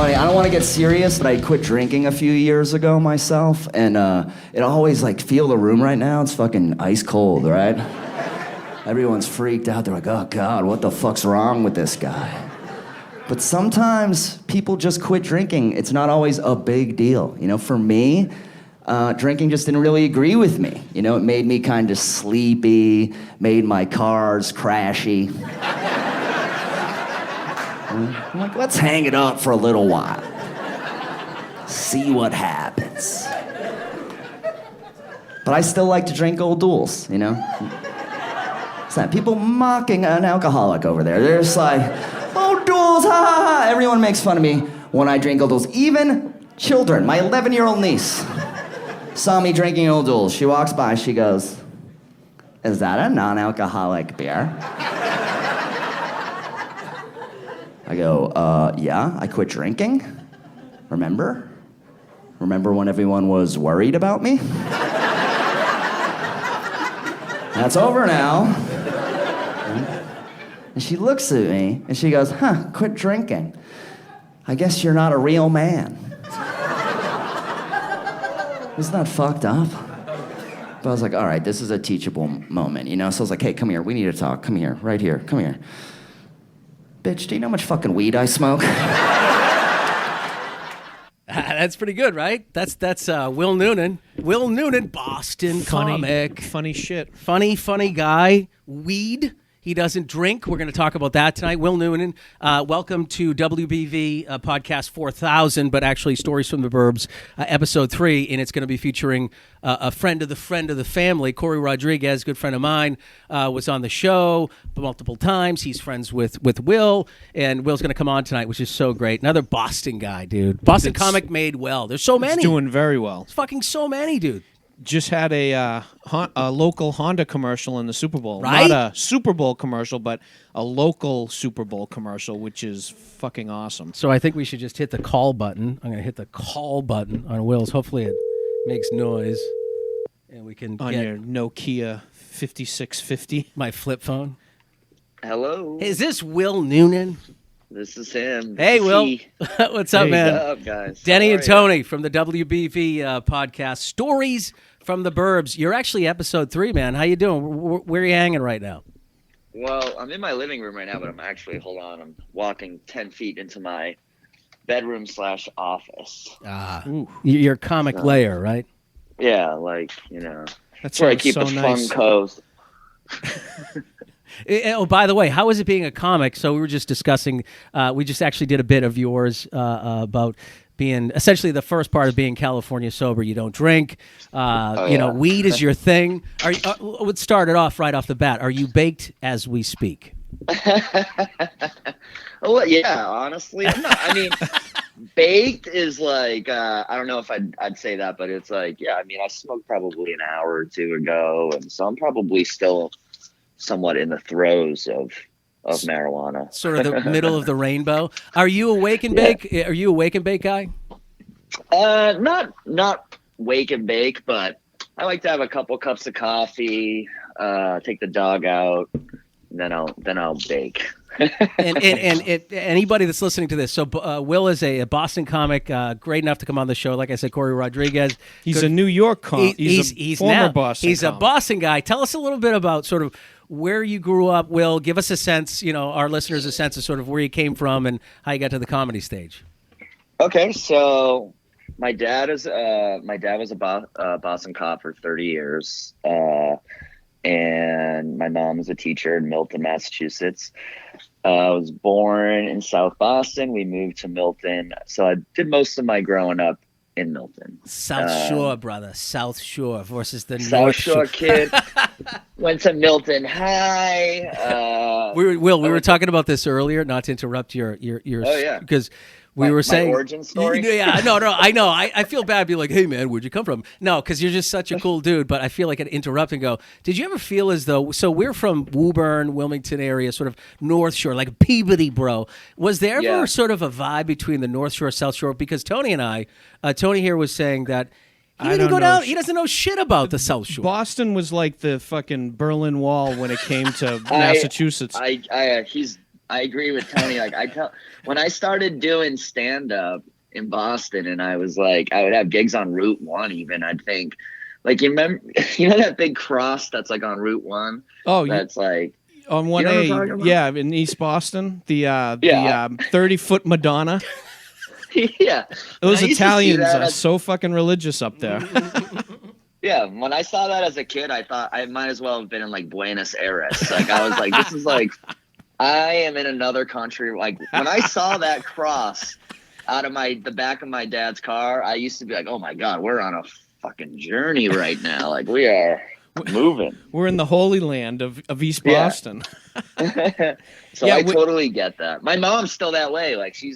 funny. I don't want to get serious, but I quit drinking a few years ago myself, and it always like feel the room right now. It's fucking ice cold, right? Everyone's freaked out. They're like, oh God, what the fuck's wrong with this guy? But sometimes people just quit drinking. It's not always a big deal. You know, for me, drinking just didn't really agree with me. You know, it made me kind of sleepy, made my cars crashy. I'm like, let's hang it up for a little while. See what happens. But I still like to drink Old Duels, you know? It's that people mocking an alcoholic over there. They're just like, Old Duels, ha ha ha. Everyone makes fun of me when I drink Old Duels. Even children, my 11-year-old niece saw me drinking Old Duels. She walks by, she goes, is that a non-alcoholic beer? I go, yeah, I quit drinking. Remember? Remember when everyone was worried about me? That's over now. And she looks at me and she goes, quit drinking. I guess you're not a real man. Isn't that fucked up? But I was like, all right, this is a teachable moment, you know? So I was like, hey, come here, we need to talk. Come here, right here, come here. Bitch, do you know how much fucking weed I smoke? That's pretty good, right? That's Will Noonan. Will Noonan, Boston comic. Funny shit. Funny guy. Weed. He doesn't drink. We're going to talk about that tonight. Will Noonan, welcome to WBV Podcast 4000, but actually Stories from the Burbs, Episode 3, and it's going to be featuring a friend of the family, Corey Rodriguez, good friend of mine, was on the show multiple times. He's friends with Will, and Will's going to come on tonight, which is so great. Another Boston guy, dude. Boston comic made well. There's so many. It's doing very well. It's fucking so many, dude. Just had a local Honda commercial in the Super Bowl. Right? Not a Super Bowl commercial, but a local Super Bowl commercial, which is fucking awesome. So I think we should just hit the call button. I'm going to hit the call button on Will's. Hopefully it makes noise, and we can on get your Nokia 5650. my flip phone. Hello. Is this Will Noonan? This is him. Hey, Will. What's up, man? What's up, guys? Denny How and are Tony from the WBV podcast, Stories from the Burbs. You're actually episode 3, man. How you doing? Where are you hanging right now? Well, I'm in my living room right now, but I'm walking 10 feet into my bedroom/office. Your comic lair, right? Yeah, like, you know. That's where I keep the fun coast. Oh, by the way, how is it being a comic? So we were just discussing, we just actually did a bit of yours about being essentially the first part of being California sober. You don't drink. You know, weed is your thing. Let's start it off right off the bat. Are you baked as we speak? Well, yeah, honestly. I mean, baked is like, I don't know if I'd say that, but it's like, yeah, I mean, I smoked probably an hour or two ago, and so I'm probably still somewhat in the throes of marijuana. Sort of the middle of the rainbow. Are you a wake and bake? Are you a wake and bake guy? Not wake and bake, but I like to have a couple cups of coffee, take the dog out, and then I'll bake. and anybody that's listening to this, so Will is a Boston comic, great enough to come on the show. Like I said, Corey Rodriguez. He's a New York comic. He's a former Boston He's comic. A Boston guy. Tell us a little bit about sort of where you grew up, Will. Give us a sense, you know, our listeners a sense of sort of where you came from and how you got to the comedy stage. Okay, so my dad was a Boston cop for 30 years, and my mom is a teacher in Milton, Massachusetts. I was born in South Boston. We moved to Milton, so I did most of my growing up in Milton. South Shore, brother. South Shore versus the South North Shore kid. Went to Milton High. We were talking about this earlier. Not to interrupt your Oh, yeah. Because we were saying my origin story. Yeah, no, I know. I feel bad being like, hey man, where'd you come from? No, because you're just such a cool dude. But I feel like I'd interrupt and go, did you ever feel as though? So we're from Woburn, Wilmington area, sort of North Shore, like Peabody, bro. Was there ever sort of a vibe between the North Shore, South Shore? Because Tony and I, Tony here was saying that he didn't go down. He doesn't know shit about the South Shore. Boston was like the fucking Berlin Wall when it came to Massachusetts. I agree with Tony. Like when I started doing stand up in Boston, and I was like, I would have gigs on Route 1. Even I'd think, like, you remember, that big cross that's like on Route 1. Oh, that's like on 1A. what I'm talking about? Yeah, in East Boston, the 30-foot Madonna. Yeah, Those Italians are so fucking religious up there. Yeah, when I saw that as a kid, I thought I might as well have been in like Buenos Aires. Like I was like, this is like, I am in another country. Like when I saw that cross out of the back of my dad's car, I used to be like, oh my God, we're on a fucking journey right now. Like we are moving. We're in the holy land of East Boston. So I totally get that. My mom's still that way. Like she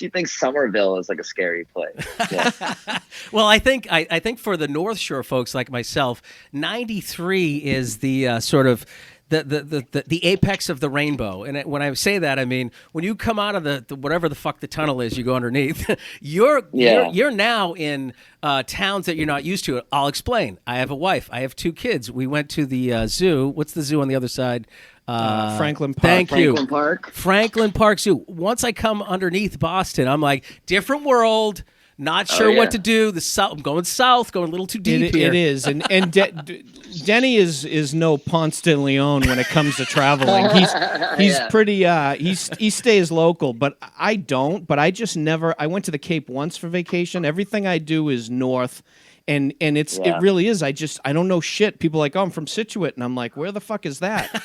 thinks Somerville is like a scary place. Yeah. Well, I think for the North Shore folks like myself, 93 is the sort of the apex of the rainbow. And when I say that, I mean when you come out of the whatever the fuck the tunnel is, you go underneath. You're now in towns that you're not used to. I'll explain. I have a wife. I have 2 kids. We went to the zoo. What's the zoo on the other side? Franklin Park. Thank you. Franklin Park Zoo. Once I come underneath Boston, I'm like, different world. Not sure what to do. I'm going south, going a little too deep here. It is, and Denny is no Ponce de Leon when it comes to traveling. He's pretty. He stays local, but I don't. But I just never. I went to the Cape once for vacation. Everything I do is north. And it really is. I don't know shit. People are like, oh, I'm from Scituate, and I'm like, where the fuck is that?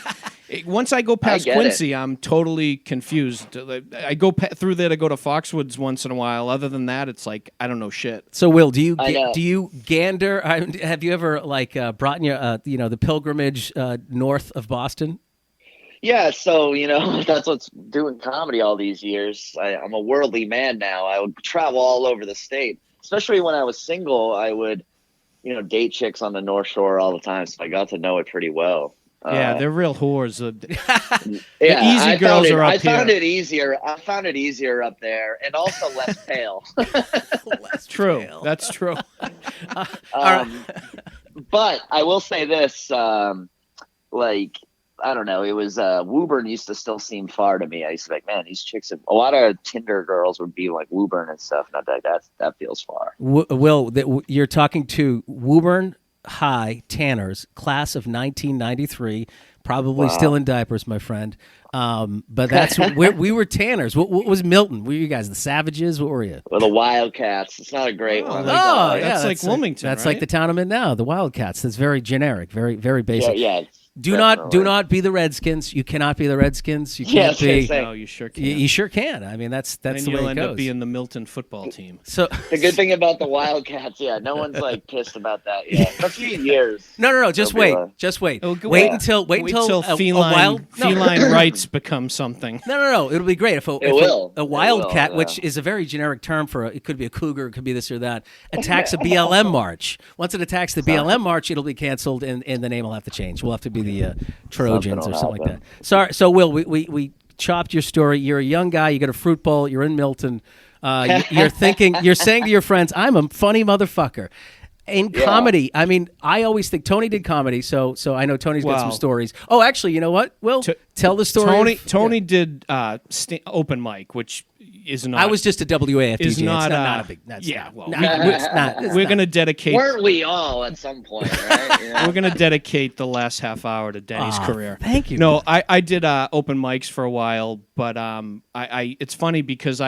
Once I go past Quincy, I'm totally confused. I go through there to go to Foxwoods once in a while. Other than that, it's like I don't know shit. So, Will, do you gander? Have you ever brought in your the pilgrimage north of Boston? Yeah, so that's what's doing comedy all these years. I'm a worldly man now. I would travel all over the state. Especially when I was single, I would, date chicks on the North Shore all the time. So I got to know it pretty well. Yeah, they're real whores. The easy girls are up here. I found it easier. I found it easier up there, and also less pale. True. That's true. But I will say this, I don't know. It was Woburn used to still seem far to me. I used to be like, man, these chicks. A lot of Tinder girls would be like Woburn and stuff. And I'd be like, that feels far. Will, you're talking to Woburn High Tanners, class of 1993, probably still in diapers, my friend. But that's we were Tanners. What was Milton? Were you guys the Savages? What were you? Well, the Wildcats. It's not a great one. That's like Wilmington. That's right? like the town I'm in now. The Wildcats. That's very generic, very very basic. Yeah. Do not be the Redskins. You cannot be the Redskins. You can't be. No, you sure can. You sure can. I mean, that's the way it goes. You'll end up being the Milton football team. So the good thing about the Wildcats, no one's like pissed about that yet. A few years. No. Just wait. Wait until feline rights become something. No. It'll be great if a wildcat, which is a very generic term for it could be a cougar, it could be this or that, attacks a BLM march. Once it attacks the BLM march, it'll be canceled, and the name will have to change. We'll have to be the Trojans or something like that. Sorry. So, Will, we chopped your story. You're a young guy. You got a fruit bowl. You're in Milton. You're saying to your friends, I'm a funny motherfucker. In comedy, I mean, I always think Tony did comedy, so I know Tony's got some stories. Oh, actually, you know what? Will, tell the story. Tony did open mic, which is not. I was just a WAF is DJ. not, it's not a big. We're going to dedicate. Weren't we all at some point? Right? We're going to dedicate the last half hour to Denny's career. Thank you. No, I did open mics for a while, but it's funny because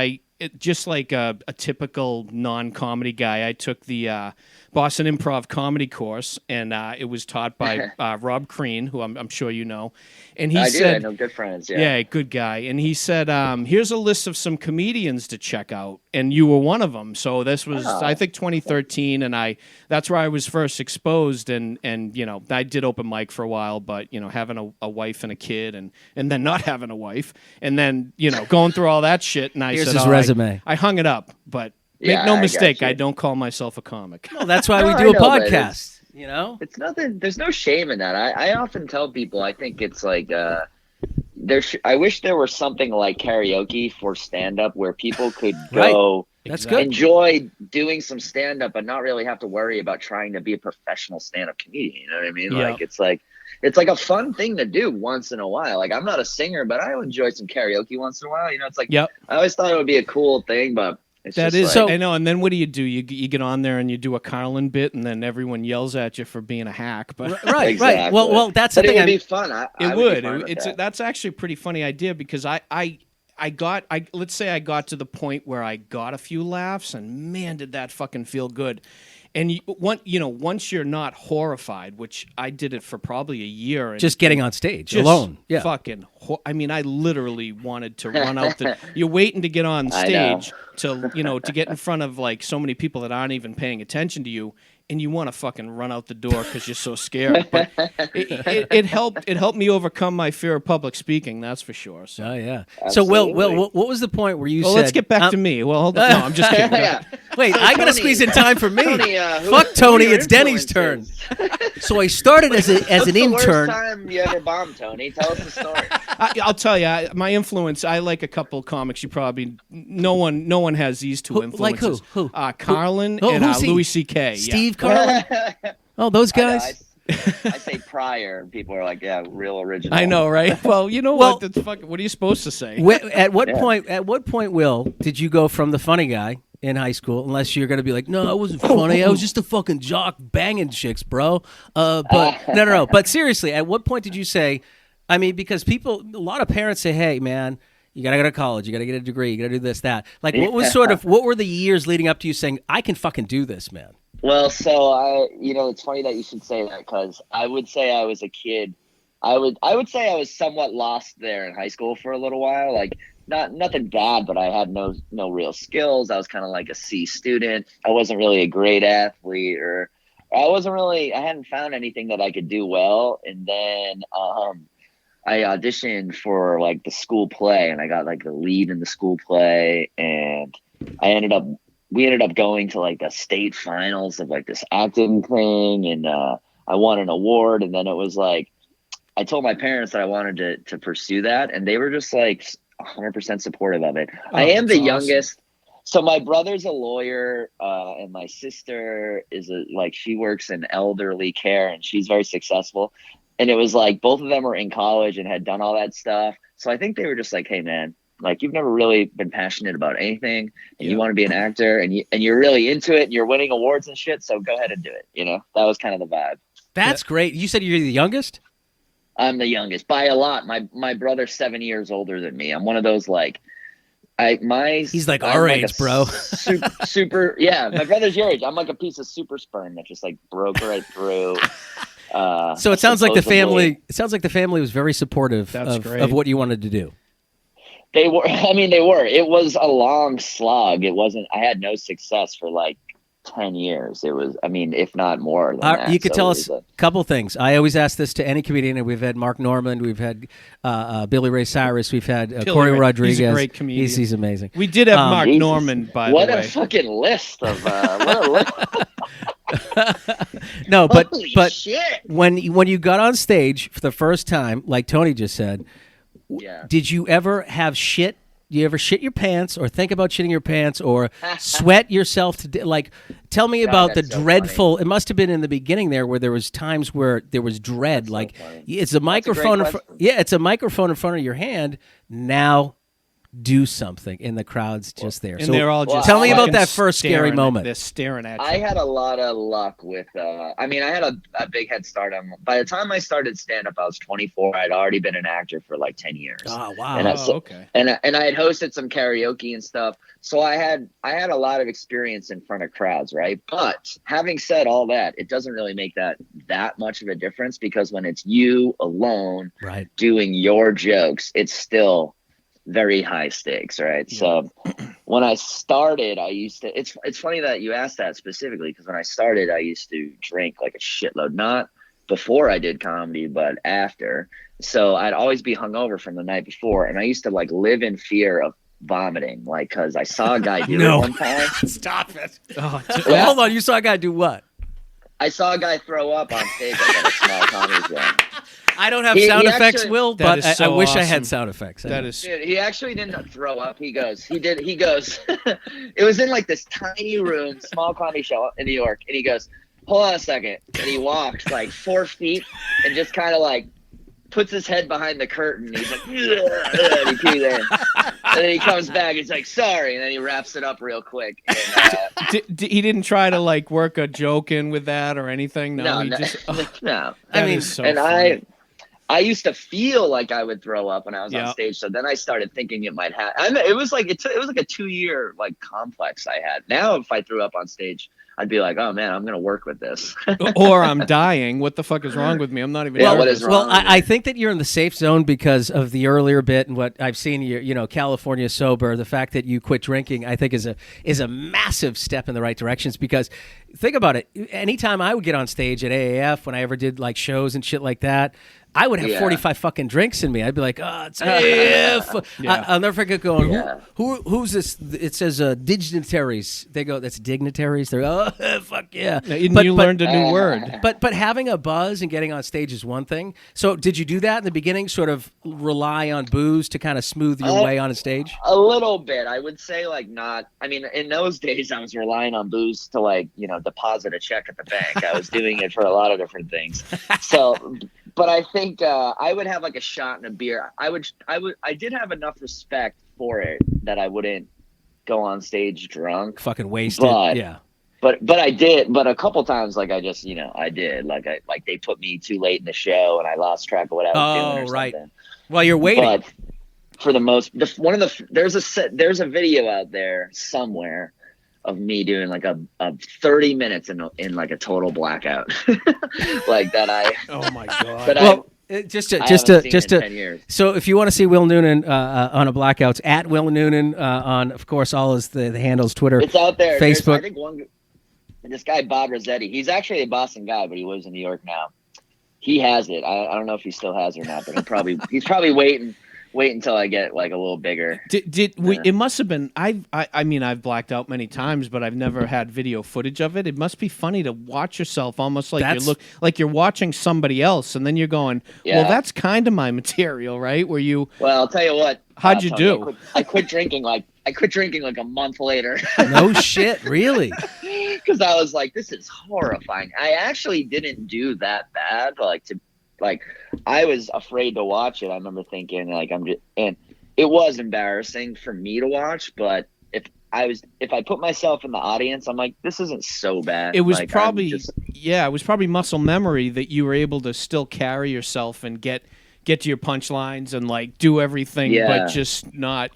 just like a typical non-comedy guy, I took the Boston Improv comedy course, and it was taught by Rob Crean, who I'm sure you know. And he said, I know, good friends. Yeah, good guy. And he said, here's a list of some comedians to check out, and you were one of them. So this was, I think, 2013, and that's where I was first exposed. And I did open mic for a while, but having a wife and a kid, and then not having a wife, and then going through all that shit. And here's his resume. I hung it up, but. Make no mistake, I don't call myself a comic. Well, that's why we do a podcast. It's nothing. There's no shame in that. I often tell people, I think it's like I wish there were something like karaoke for stand-up where people could go That's good. enjoy doing some stand-up, but not really have to worry about trying to be a professional stand-up comedian. You know what I mean? Yeah. Like it's like a fun thing to do once in a while. Like I'm not a singer, but I enjoy some karaoke once in a while. You know, it's like Yep. I always thought it would be a cool thing, but it's That just is like, so. I know. And then what do? You get on there and you do a Carlin bit, and then everyone yells at you for being a hack. But Right. Exactly. Well, that's but the it thing. would be fun. it I would. be fine with that. That's actually a pretty funny idea because let's say I got to the point where I got a few laughs, and man, did that fucking feel good. And once you're not horrified, which I did it for probably a year, and Just getting on stage just alone. Yeah. fucking. I mean, I literally wanted to run out the. You're waiting to get on I know. stage to get in front of like so many people that aren't even paying attention to you, and you want to fucking run out the door because you're so scared. But it helped me overcome my fear of public speaking. That's for sure. So. Oh yeah. So Will, Absolutely. what was the point where you Well, said? let's get back to me. Well, hold on. No, I'm just kidding. Yeah. Wait, So I gotta Tony- squeeze in time for me. Tony, Fuck Tony, who are your it's Denny's turn. influences? So I started as What's an the intern. worst time you ever bombed, Tony? Tell us the story. I'll tell you, my influence. I like a couple comics. You probably no one has these two Like who? influences. Who? Carlin Who- and who's he? Louis C.K. Steve Carlin. Oh, those I know, guys. I say prior, and people are like, "Yeah, real original." I know, right? Well, you know Well- what? That's fucking, what are you supposed to say? At what Yeah. point? At what point, Will, did you go from the funny guy in high school? Unless you're gonna be like, no, I wasn't funny. I was just a fucking jock banging chicks, bro. But no. But seriously, at what point did you say? I mean, because a lot of parents say, hey, man, you gotta go to college, you gotta get a degree, you gotta do this, that. Like, what were the years leading up to you saying, I can fucking do this, man? Well, so it's funny that you should say that because I would say I was a kid. I would say I was somewhat lost there in high school for a little while. Like, nothing bad, but I had no real skills. I was kind of like a C student. I wasn't really a great athlete, or I hadn't found anything that I could do well. And then I auditioned for like the school play, and I got like the lead in the school play, and we ended up going to like the state finals of like this acting thing, and I won an award. And then it was like, I told my parents that I wanted to pursue that, and they were just like 100% supportive of it. I am the that's youngest. So my brother's a lawyer, and my sister is she works in elderly care, and she's very successful. And it was like both of them were in college and had done all that stuff. So I think they were just like, hey man, like you've never really been passionate about anything, and you want to be an actor, and you're really into it, and you're winning awards and shit. So go ahead and do it. You know, that was kind of the vibe. That's great. You said you're the youngest? I'm the youngest by a lot. My brother's 7 years older than me. I'm one of those like, he's like I'm our like age, bro. super, yeah. My brother's your age. I'm like a piece of super sperm that just like broke right through. So it sounds like the supposedly. family. It sounds like the family was very supportive great. of what you wanted to do. They were. I mean, they were. It was a long slog. It wasn't. I had no success for like 10 years. It was. I mean, if not more than that. You could So tell it us was a couple things. I always ask this to any comedian, and we've had Mark Normand, we've had Billy Ray Cyrus, we've had Corey Ray. Rodriguez. He's a great comedian. He's amazing. We did have Mark Jesus. Norman, by what the way. a fucking list of. What a list. No, Holy but shit. when you got on stage for the first time, like Tony just said, Yeah. did you ever have shit? Do you ever shit your pants, or think about shitting your pants, or sweat yourself to like? Tell me about the that's so dreadful. It must have been in the beginning there, where there was times where there was dread. That's so like funny. it's a microphone. question. It's a microphone in front of your hand. Now, do something, and the crowd's just there. And So they're all just tell me about fucking that first scary staring at- moment. They're staring at you. I had a lot of luck with. I mean, I had a big head start on. By the time I started stand up, I was 24. I'd already been an actor for like 10 years. Oh wow! And I- okay. and I had hosted some karaoke and stuff, so I had a lot of experience in front of crowds, right? But having said all that, it doesn't really make that much of a difference, because when it's you alone Right. doing your jokes, it's still very high stakes, right? Yeah. So when I started, I used to. It's funny that you asked that specifically, because when I started, I used to drink like a shitload, not before I did comedy, but after. So I'd always be hungover from the night before, and I used to like live in fear of vomiting, like because I saw a guy do No. it one time. Stop it. Oh, Yeah. Hold on. You saw a guy do what? I saw a guy throw up on stage like at a small comedy club. I don't have He sound effects, actually- Will, That but is I so wish I awesome. had sound effects. That is Dude, he actually didn't throw up. He goes, it was in like this tiny room, small comedy show in New York. And he goes, hold on a second. And he walks like 4 feet and just kind of like puts his head behind the curtain. He's like, and he pees there. And then he comes back. He's like, sorry. And then he wraps it up real quick. And, he didn't try to like work a joke in with that or anything. No, he no, just. no. I That mean, is so And funny. I used to feel like I would throw up when I was Yeah. on stage. So then I started thinking it might happen. It was like a 2-year like complex I had. Now, if I threw up on stage, I'd be like, oh man, I'm gonna work with this. Or I'm dying. What the fuck is wrong with me? I'm not even. Yeah, nervous. what is wrong? Well, I think that you're in the safe zone because of the earlier bit and what I've seen. You know, California sober. The fact that you quit drinking, I think, is a massive step in the right directions. Because think about it. Anytime I would get on stage at AAF, when I ever did like shows and shit like that, I would have Yeah. 45 fucking drinks in me. I'd be like, oh, it's AAF. Yeah. I'll never forget going, Yeah. who's this? It says dignitaries. They go, that's dignitaries. They're, oh, fuck yeah. You But- learned a new word. But having a buzz and getting on stage is one thing. So did you do that in the beginning? Sort of rely on booze to kind of smooth your way on a stage? A little bit, I would say, like not. I mean, in those days, I was relying on booze to like deposit a check at the bank. I was doing it for a lot of different things. So, but I think I would have like a shot and a beer. I did have enough respect for it that I wouldn't go on stage drunk. Fucking wasted. But- Yeah. But I did. But a couple times, like I just I did. Like they put me too late in the show and I lost track of what I was doing. Or right. something. While you're waiting. But for the most, there's a video out there somewhere of me doing like a 30 minutes in like a total blackout, like that. Oh my god. But Well, just I to haven't seen in 10 years. So if you want to see Will Noonan on a blackouts, at Will Noonan on, of course, all his the handles, Twitter, It's out there. There's, Facebook. I think this guy Bob Rossetti. He's actually a Boston guy, but he lives in New York now. He has it. I don't know if he still has it or not, but he's probably waiting until I get like a little bigger. It must have been. I mean, I've blacked out many times, but I've never had video footage of it. It must be funny to watch yourself, almost like That's- you look like you're watching somebody else, and then you're going, Yeah. "Well, that's kind of my material, right?" Where you, Well, I'll tell you what. How'd you Tony, do? I quit drinking like a month later. No shit, really? Because I was like, this is horrifying. I actually didn't do that bad. I was afraid to watch it. I remember thinking and it was embarrassing for me to watch. But if I put myself in the audience, I'm like, this isn't so bad. it was Like, I'm probably just- it was probably muscle memory that you were able to still carry yourself and get to your punchlines and like do everything, Yeah. but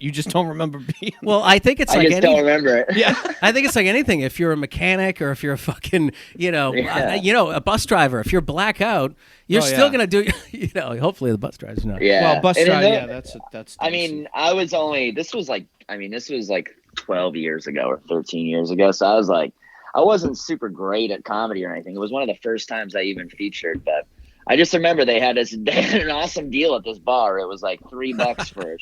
you just don't remember being. Well, I think it's I like just don't remember it. Yeah. I think it's like anything. If you're a mechanic or if you're a fucking, Yeah. a bus driver, if you're blackout, you're Oh, still yeah. going to do, hopefully the bus driver's not. Yeah. Well, bus And in driver, the- that's. I mean, this was like 12 years ago or 13 years ago. So I was like, I wasn't super great at comedy or anything. It was one of the first times I even featured, but I just remember they had an awesome deal at this bar. It was like $3 for a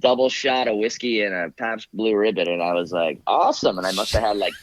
double shot of whiskey and a Pabst Blue Ribbon. And I was like, awesome. And I must've had like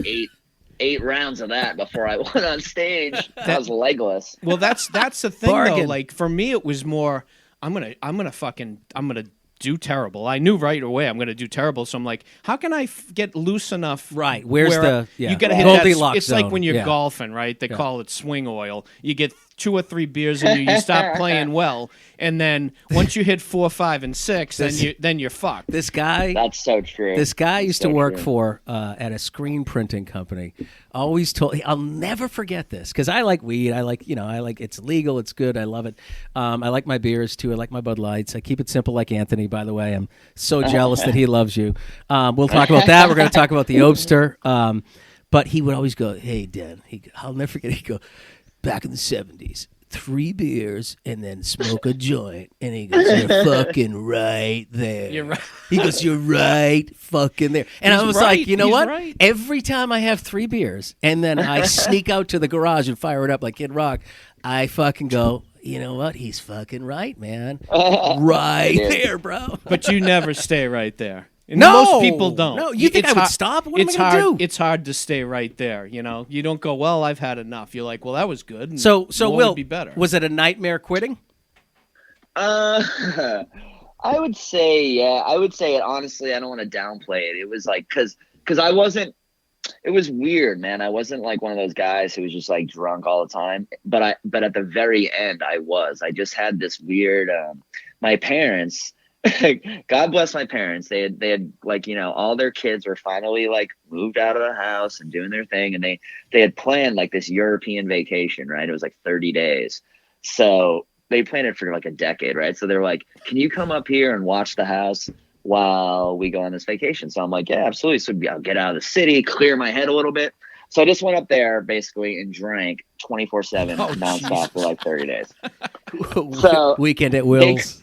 eight rounds of that before I went on stage. I was legless. Well, that's the thing though. Bargain. Like for me, it was more. I'm gonna do terrible. I knew right away I'm gonna do terrible. So I'm like, how can I get loose enough? Right. Where's where yeah. you gotta hit that? Goldilocks It's like zone. when you're Yeah. golfing, right? They call it swing oil. You get 2 or 3 beers in you stop playing well, and then once you hit 4, 5, and 6, then you're fucked. This guy. That's so true. This guy used to So work true. for at a screen printing company. Always told, I'll never forget this because I like weed. I like it's legal. It's good. I love it. I like my beers too. I like my Bud Lights. I keep it simple like Anthony, by the way. I'm so jealous that he loves you. We'll talk about that. We're going to talk about the Obster. But he would always go, hey, Dan, I'll never forget. He'd go, back in the 70s. 3 beers and then smoke a joint. And he goes, you're fucking right there. You're right. He goes, you're right fucking there. And I He's was right. like, you know He's what? right. Every time I have 3 beers and then I sneak out to the garage and fire it up like Kid Rock, I fucking go, you know what? He's fucking right, man. Right there, bro. But you never stay right there. And No! most people don't. No, you think It's I would hard- stop? What am it's I gonna hard. do? It's hard to stay right there. You know, you don't go. Well, I've had enough. You're like, well, that was good. and So what Will, would be better? was it a nightmare quitting? I would say, yeah, I would say it honestly. I don't want to downplay it. It was like, cause I wasn't, it was weird, man. I wasn't like one of those guys who was just like drunk all the time, but at the very end I just had this weird, my parents, God bless my parents. They had like, all their kids were finally like moved out of the house and doing their thing. And they had planned like this European vacation, right? It was like 30 days. So they planned it for like a decade, right? So they're like, can you come up here and watch the house while we go on this vacation? So I'm like, yeah, absolutely. So I'll get out of the city, clear my head a little bit. So I just went up there basically and drank 24/7 nonstop for like 30 days. So weekend at Will's.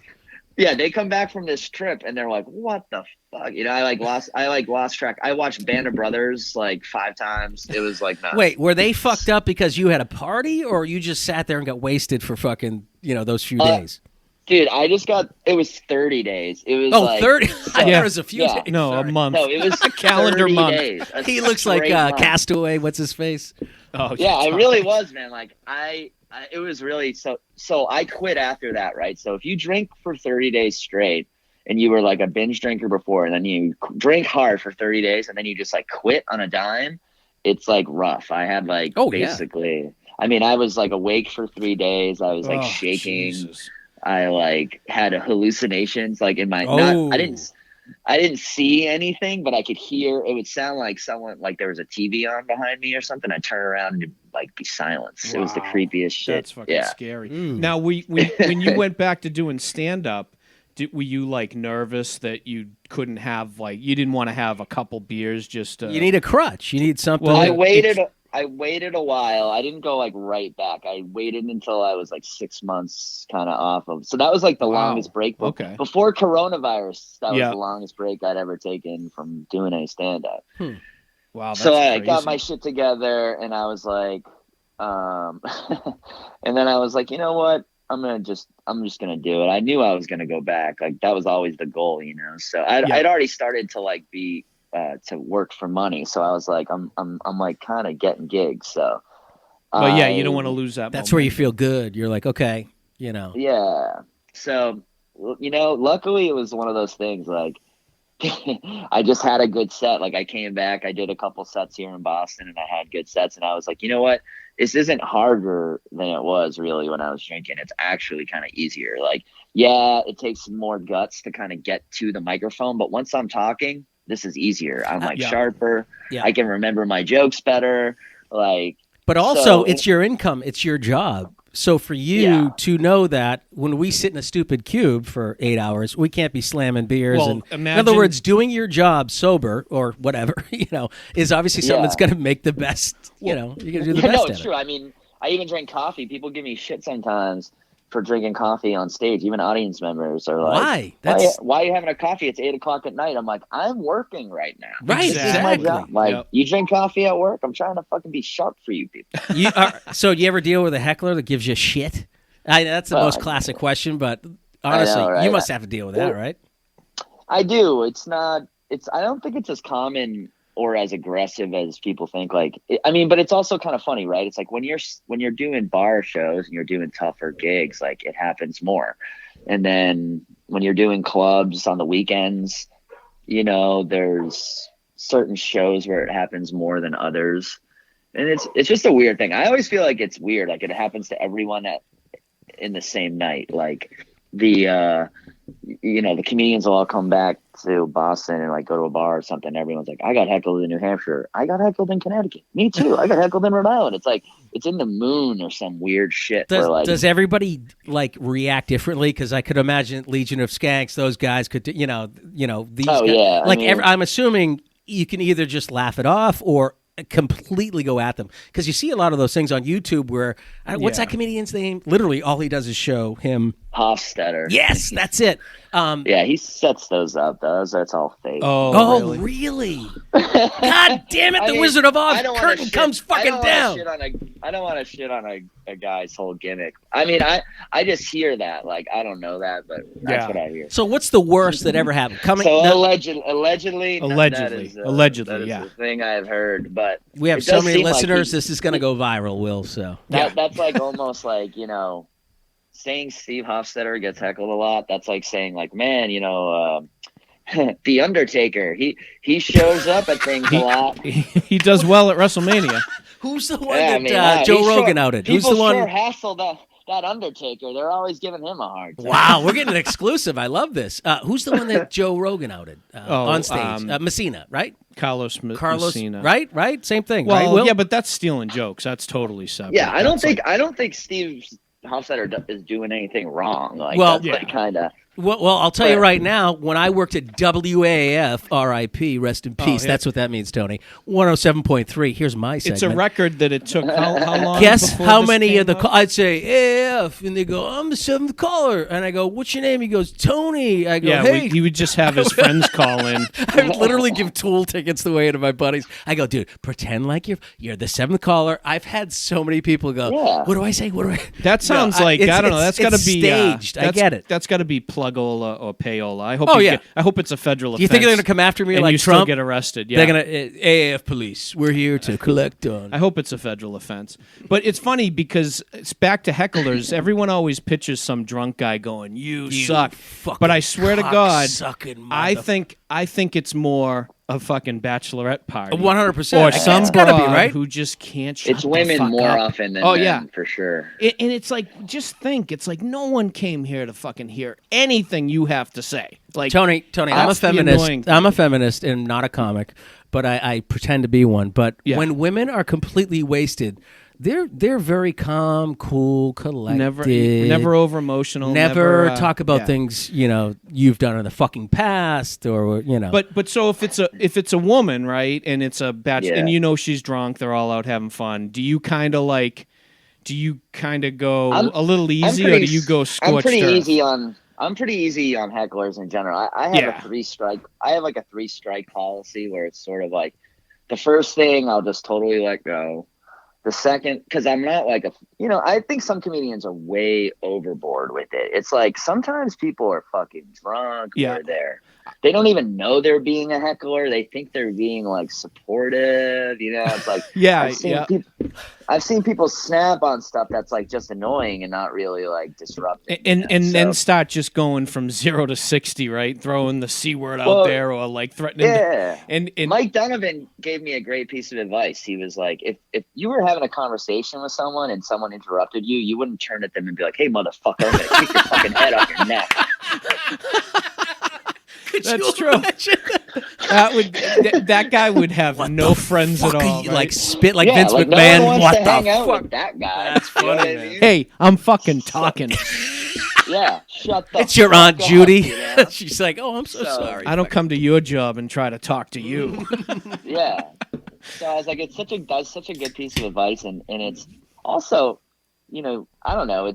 They come back from this trip and they're like, what the fuck? I lost track. I watched Band of Brothers like 5 times. It was like nuts. Wait, were they fucked up because you had a party, or you just sat there and got wasted for fucking, those few days? Dude, it was 30 days. It was 30? I thought it was a few days. No, Sorry. a month. No, it was a calendar month. Days, he looks like Castaway. What's his face? Oh, yeah, I really was, man. Like it was really so I quit after that, right? So if you drink for 30 days straight and you were like a binge drinker before, and then you drink hard for 30 days and then you just like quit on a dime, it's like rough. I had like basically, I mean, I was like awake for 3 days. I was like shaking. Jesus. I like had hallucinations like in my, I didn't see anything, but I could hear. It would sound like someone, like there was a TV on behind me or something. I'd turn around and like be silenced. Wow. It was the creepiest shit. That's fucking scary. Now, when you went back to doing stand up, were you like nervous that you couldn't have you didn't want to have a couple beers just? You need a crutch. You need something. Well, I waited a while. I didn't go like right back. I waited until I was like 6 months kind of off of. So that was like the longest break. Okay. Before coronavirus, that was the longest break I'd ever taken from doing any stand up. Wow. That's so I crazy. got my shit together and I was like, and then I was like, you know what? I'm just gonna do it. I knew I was gonna go back. Like that was always the goal, So I'd already started to like be to work for money. So I was like, I'm like kind of getting gigs. So, but yeah, you don't want to lose that. That's where you feel good. You're like, okay, Yeah. So, luckily it was one of those things. Like, I just had a good set. Like I came back, I did a couple sets here in Boston, and I had good sets. And I was like, you know what? This isn't harder than it was really when I was drinking. It's actually kind of easier. Like, yeah, it takes more guts to kind of get to the microphone, but once I'm talking, this is easier. I'm like sharper. Yeah. I can remember my jokes better. Like, but also it's your income. It's your job. So for you to know that when we sit in a stupid cube for 8 hours, we can't be slamming beers. Well, in other words, doing your job sober or whatever, is obviously something that's going to make the best, you're going to do the best. No, it's true. I mean, I even drink coffee. People give me shit sometimes for drinking coffee on stage. Even audience members are like, why are you having a coffee? It's 8:00 at night. I'm like, I'm working right now. Right. Exactly. This is my job. Like, you drink coffee at work? I'm trying to fucking be sharp for you people. So do you ever deal with a heckler that gives you shit? That's the most classic question, but honestly, you must have to deal with that, right? I do. I don't think it's as common or as aggressive as people think. Like, but it's also kind of funny, right? It's like when you're doing bar shows and you're doing tougher gigs, like it happens more. And then when you're doing clubs on the weekends, there's certain shows where it happens more than others. And it's just a weird thing. I always feel like it's weird. Like it happens to everyone in the same night. Like the comedians will all come back to Boston and like go to a bar or something. Everyone's like, I got heckled in New Hampshire. I got heckled in Connecticut. Me too. I got heckled in Rhode Island. It's like, it's in the moon or some weird shit. Does everybody like react differently? Because I could imagine Legion of Skanks, those guys could, these guys. Yeah. Like I'm assuming you can either just laugh it off or completely go at them, because you see a lot of those things on YouTube where what's that comedian's name? Literally all he does is show him Hofstetter. Yes, that's it. Yeah, he sets those up. That's all fake. Oh, really? God damn it! The Wizard of Oz curtain comes fucking down. I don't want to shit on a guy's whole gimmick. I mean, I just hear that. Like, I don't know that, but that's what I hear. So, what's the worst that ever happened? Allegedly, that is the thing I've heard. But we have so many listeners. This is going to go viral, Will. So that's like almost like saying Steve Hofstetter gets heckled a lot. That's like saying like, man, the Undertaker. He shows up at things a lot. He does well at WrestleMania. Who's the one Yeah, that Joe Rogan outed? Who's People the one? sure hassle that Undertaker. They're always giving him a hard time. Wow, we're getting an exclusive. I love this. Who's the one that Joe Rogan outed on stage? Messina, right? Carlos Messina. Right? Same thing, Well, right, Will? yeah, but that's stealing jokes. That's totally separate. Yeah, I don't That's think Steve Hofstetter is doing anything wrong. Like, Well, that's like kind of. Well, I'll tell you right now, when I worked at WAAF, RIP, rest in peace, that's what that means, Tony, 107.3, here's my segment. It's a record that it took how long? Guess before how this many came of the out? I'd say AAF, and they go, I'm the seventh caller, and I go, what's your name? He goes, Tony. I go, Yeah, hey. he would just have his friends call in. I would literally give Tool tickets away to my buddies. I go, dude, pretend like you're the seventh caller. I've had so many people go, Yeah. what do I say? What do I? That sounds I don't know. That's got to be staged. I get it. That's got to be plugola or payola. I hope. I hope it's a federal. Do you think they're going to come after me and like you Trump? still get arrested? Yeah. They're going to AAF police. We're here to collect on. I hope it's a federal offense. But it's funny because it's back to hecklers. Everyone always pictures some drunk guy going, "You suck." But I swear to God, I think it's more a fucking bachelorette party. 100%. Or some gotta be, broad right? who just can't shut It's the women fuck more up. often than men, for sure. And it's like, just think, it's like no one came here to fucking hear anything you have to say. Like Tony, I'm a that's the feminist. annoying I'm a feminist and not a comic, but I pretend to be one. But Yeah. when women are completely wasted, they're very calm, cool, collected. never over emotional. Never talk about yeah. things you've done in the fucking past, or But so if it's a woman, right, and it's a bachelor, Yeah. and she's drunk, they're all out having fun. Do you kind of go a little easy, or do you go scorched I'm pretty earth? easy on. I'm pretty easy on hecklers in general. I have Yeah. a 3-strike. I have like a 3-strike policy where it's sort of like the first thing I'll just totally let go. The second, because I'm not like I think some comedians are way overboard with it. It's like sometimes people are fucking drunk. Yeah. Or they don't even know they're being a heckler. They think they're being like supportive. It's like I've seen people snap on stuff that's like just annoying and not really like disruptive. And then start just going from 0 to 60, right? Throwing the C word out there, or like threatening. Yeah. And Mike Donovan gave me a great piece of advice. He was like, if you were having a conversation with someone and someone interrupted you, you wouldn't turn at them and be like, "Hey, motherfucker, I'm gonna kick your fucking head off your neck." that's true. That guy would have no friends at all. Right? Like spit like Yeah, Vince like, McMahon. No one wants What to the hang out fuck? with that guy. That's You know funny, what I man. mean? Hey, I'm fucking talking. Yeah, shut the. It's your fuck Aunt up, Judy. know? She's like, "Oh, I'm so sorry." I don't come to your job and try to talk to you. Yeah. So I was like, that's such a good piece of advice, and it's also, I don't know.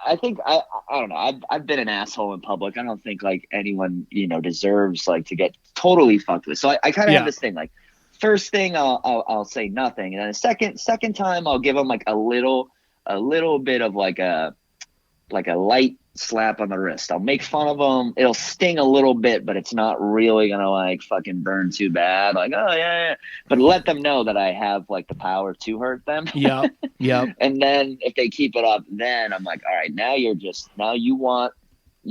I think I don't know. I've been an asshole in public. I don't think like anyone deserves like to get totally fucked with. So I kind of have this thing like, first thing I'll say nothing, and then the second time I'll give them like a little bit of like a light slap on the wrist. I'll make fun of them. It'll sting a little bit, but it's not really gonna like fucking burn too bad. Like, oh yeah. But let them know that I have like the power to hurt them. Yeah. And then if they keep it up, then I'm like, all right, now you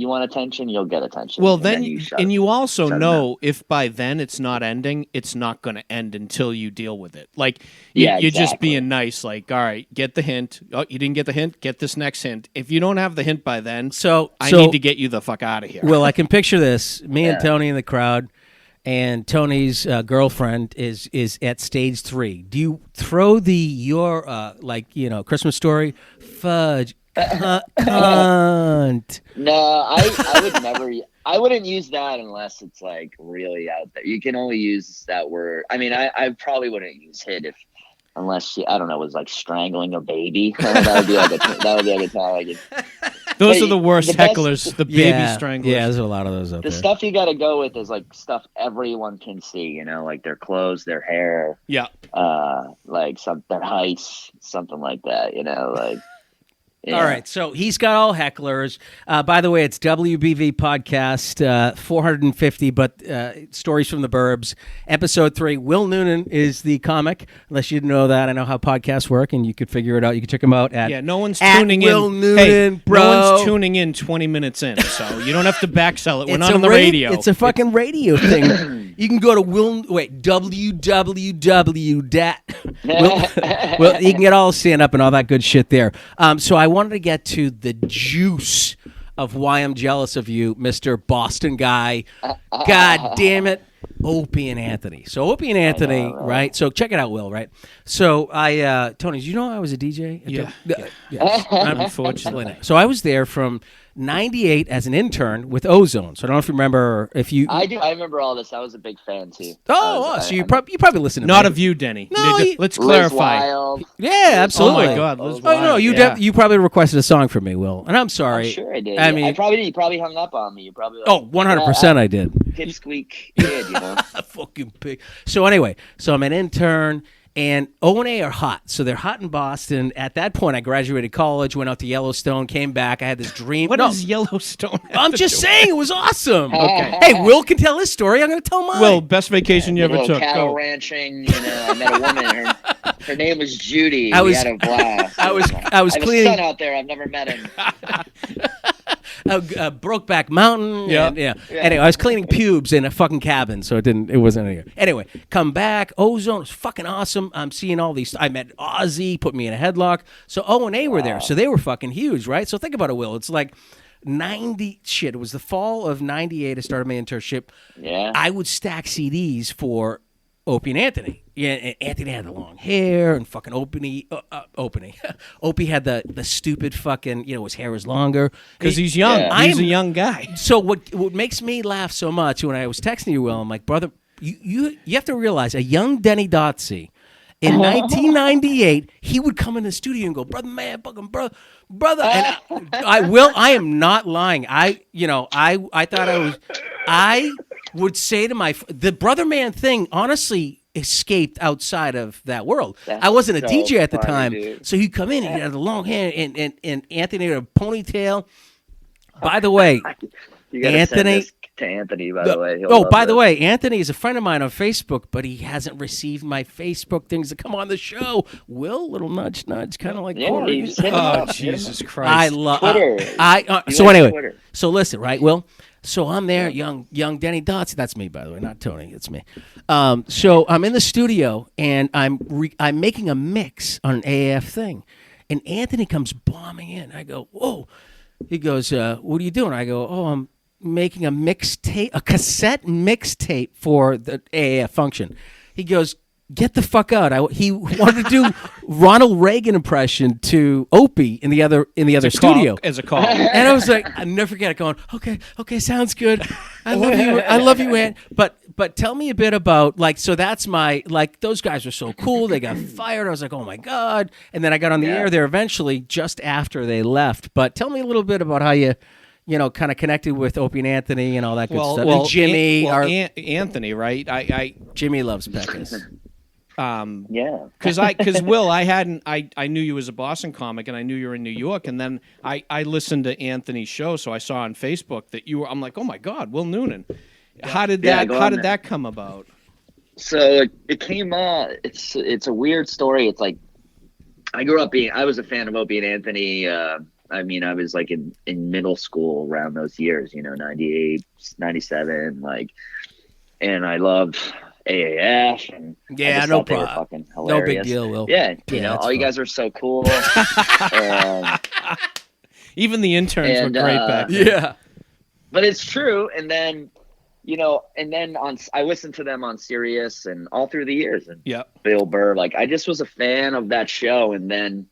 want attention, you'll get attention. Well, and then you also shut 'em know if by then it's not ending, it's not going to end until you deal with it. Like Yeah, you're just exactly. being nice. Like, all right, get the hint. Oh, you didn't get the hint. Get this next hint. If you don't have the hint by then, I need to get you the fuck out of here. Well, I can picture this: me and Tony in the crowd, and Tony's girlfriend is at stage 3. Do you throw your Christmas Story fudge? Cunt. No, I would never. I wouldn't use that unless it's like really out there. You can only use that word. I mean, I probably wouldn't use hit unless she, I don't know, was like strangling a baby. That would be like a time. Those are the worst the best- hecklers, the baby stranglers. Yeah, there's a lot of those out The there. stuff you got to go with is like stuff everyone can see. Like their clothes, their hair, Yeah. like their heights, something like that. Like. Yeah. All right, so he's got all hecklers. By the way, it's WBV Podcast 450, but Stories from the Burbs, Episode 3. Will Noonan is the comic. Unless you didn't know that, I know how podcasts work, and you could figure it out. You can check him out at no one's at tuning Will in. Noonan, Hey, bro. no one's tuning in 20 minutes in, so you don't have to backsell it. We're It's not a on the radio. It's a fucking radio thing. You can go to www. Well, you can get all stand up and all that good shit there. So I wanted to get to the juice of why I'm jealous of you, Mr. Boston guy. God damn it. Opie and Anthony. So Opie and Anthony, right? So check it out, Will, right? So Tony, did you know I was a DJ? Yeah. Yes. Unfortunately. So I was there from 98 as an intern with Ozone. So I don't know if you remember I do. I remember all this. I was a big fan too. So you probably listened to Not me. of you, Denny. No, Let's Liz clarify. Wild. Yeah, absolutely. Oh my God, Liz Oh no, Wild, you yeah. you probably requested a song from me, Will, and I'm sorry. I'm sure I did. I mean, I probably did. You probably hung up on me. You probably 100% I did. Pipsqueak kid, you know. A fucking pig. So anyway, so I'm an intern, and O&A are hot. So they're hot in Boston. At that point, I graduated college, went out to Yellowstone, came back. I had this dream. What does Yellowstone have I'm to just do? saying, it was awesome. Okay. Hey, Will can tell his story. I'm going to tell mine. Will, best vacation you A ever little took. cattle Go. ranching. You know, I met a woman. Her name was Judy. I was- we had a blast. I was I have cleaning- a son out there. I've never met him. Brokeback Mountain. Yeah. And, yeah. Anyway, I was cleaning pubes in a fucking cabin, so it wasn't any. Anyway, come back. Ozone was fucking awesome. I'm seeing all these. I met Ozzy, put me in a headlock. So O&A were there, so they were fucking huge, right? So think about it, Will. It's like 90 shit. It was the fall of 98. I started my internship. Yeah. I would stack CDs for Opie and Anthony. Yeah, and Anthony had the long hair, and fucking Opie had the stupid fucking, his hair was longer. Because he's young. Yeah. He's a young guy. So what makes me laugh so much when I was texting you, Will, I'm like, brother, you have to realize a young Denny Dotsey in 1998, he would come in the studio and go, brother, man, fucking brother. And I am not lying. I thought I would say to the brother man thing, honestly, escaped outside of that world. That's I wasn't a so DJ at the funny, time, dude. so he'd come in and he had the long hair, and Anthony had a ponytail. By the way, You gotta Anthony- send this to Anthony, by the way. He'll oh, love by the this. way, Anthony is a friend of mine on Facebook, but he hasn't received my Facebook things to come on the show. Will, little nudge, kind of like Yeah, Corey. you just hit him Oh, up. Jesus I Christ. love Twitter. You so like anyway, Twitter. so listen, right, Will? So I'm there, young Denny Dots. That's me, by the way, not Tony. It's me. So I'm in the studio and I'm making a mix on an AAF thing, and Anthony comes bombing in. I go, whoa. He goes, what are you doing? I go, oh, I'm making a mixtape, a cassette mixtape for the AAF function. He goes, get the fuck out. He wanted to do Ronald Reagan impression to Opie in the other studio. As a call. And I was like, I never forget it. Going, okay, sounds good. I love you, Ant. But tell me a bit about so that's my those guys were so cool. They got fired. I was like, oh my god. And then I got on the air there eventually, just after they left. But tell me a little bit about how you kind of connected with Opie and Anthony and all that good stuff. And Jimmy, Anthony, right? Jimmy loves Beckus. Yeah. Because Will, I knew you as a Boston comic, and I knew you were in New York, and then I listened to Anthony's show, so I saw on Facebook that you were. I'm like, oh my God, Will Noonan. How did that come about? So it came it's a weird story. It's like I was a fan of Opie and Anthony. I mean, I was like in middle school around those years, 98, 97, and I loved AAF. And Yeah, I just no thought they were problem. fucking No hilarious. big deal, Will. Yeah, that's all you fine. guys are so cool. Even the interns were And, great back then. Yeah. But it's true. And then, I listened to them on Sirius and all through the years. And Yep. Bill Burr, I just was a fan of that show. And then,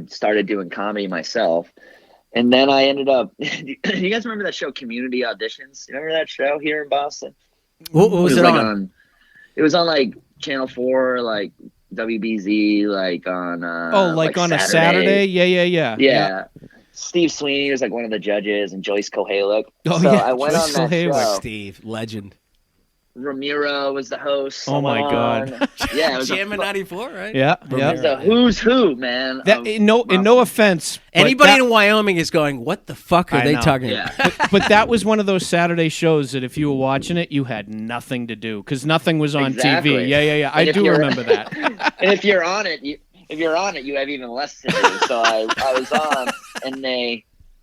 started doing comedy myself. And then I ended up, you guys remember that show, Community Auditions? You remember that show here in Boston? What was it on? It was on Channel 4, WBZ, on On a Saturday? Yeah. Yeah. Steve Sweeney was one of the judges, and Joyce Kohalik. Oh, so yeah, I went Joyce on that Kohalik. show. Steve, legend. Ramiro was the host. Oh my God. Yeah, it was Jam in '94, right? Yeah, it was a who's who, man. That in no offense, but Anybody that- in Wyoming is going, what the fuck are I they know. talking Yeah. about? but that was one of those Saturday shows that if you were watching it, you had nothing to do because nothing was on Exactly. TV. Yeah. I And if do you're- remember that. And if you're on it, you have even less to do. So I was on, and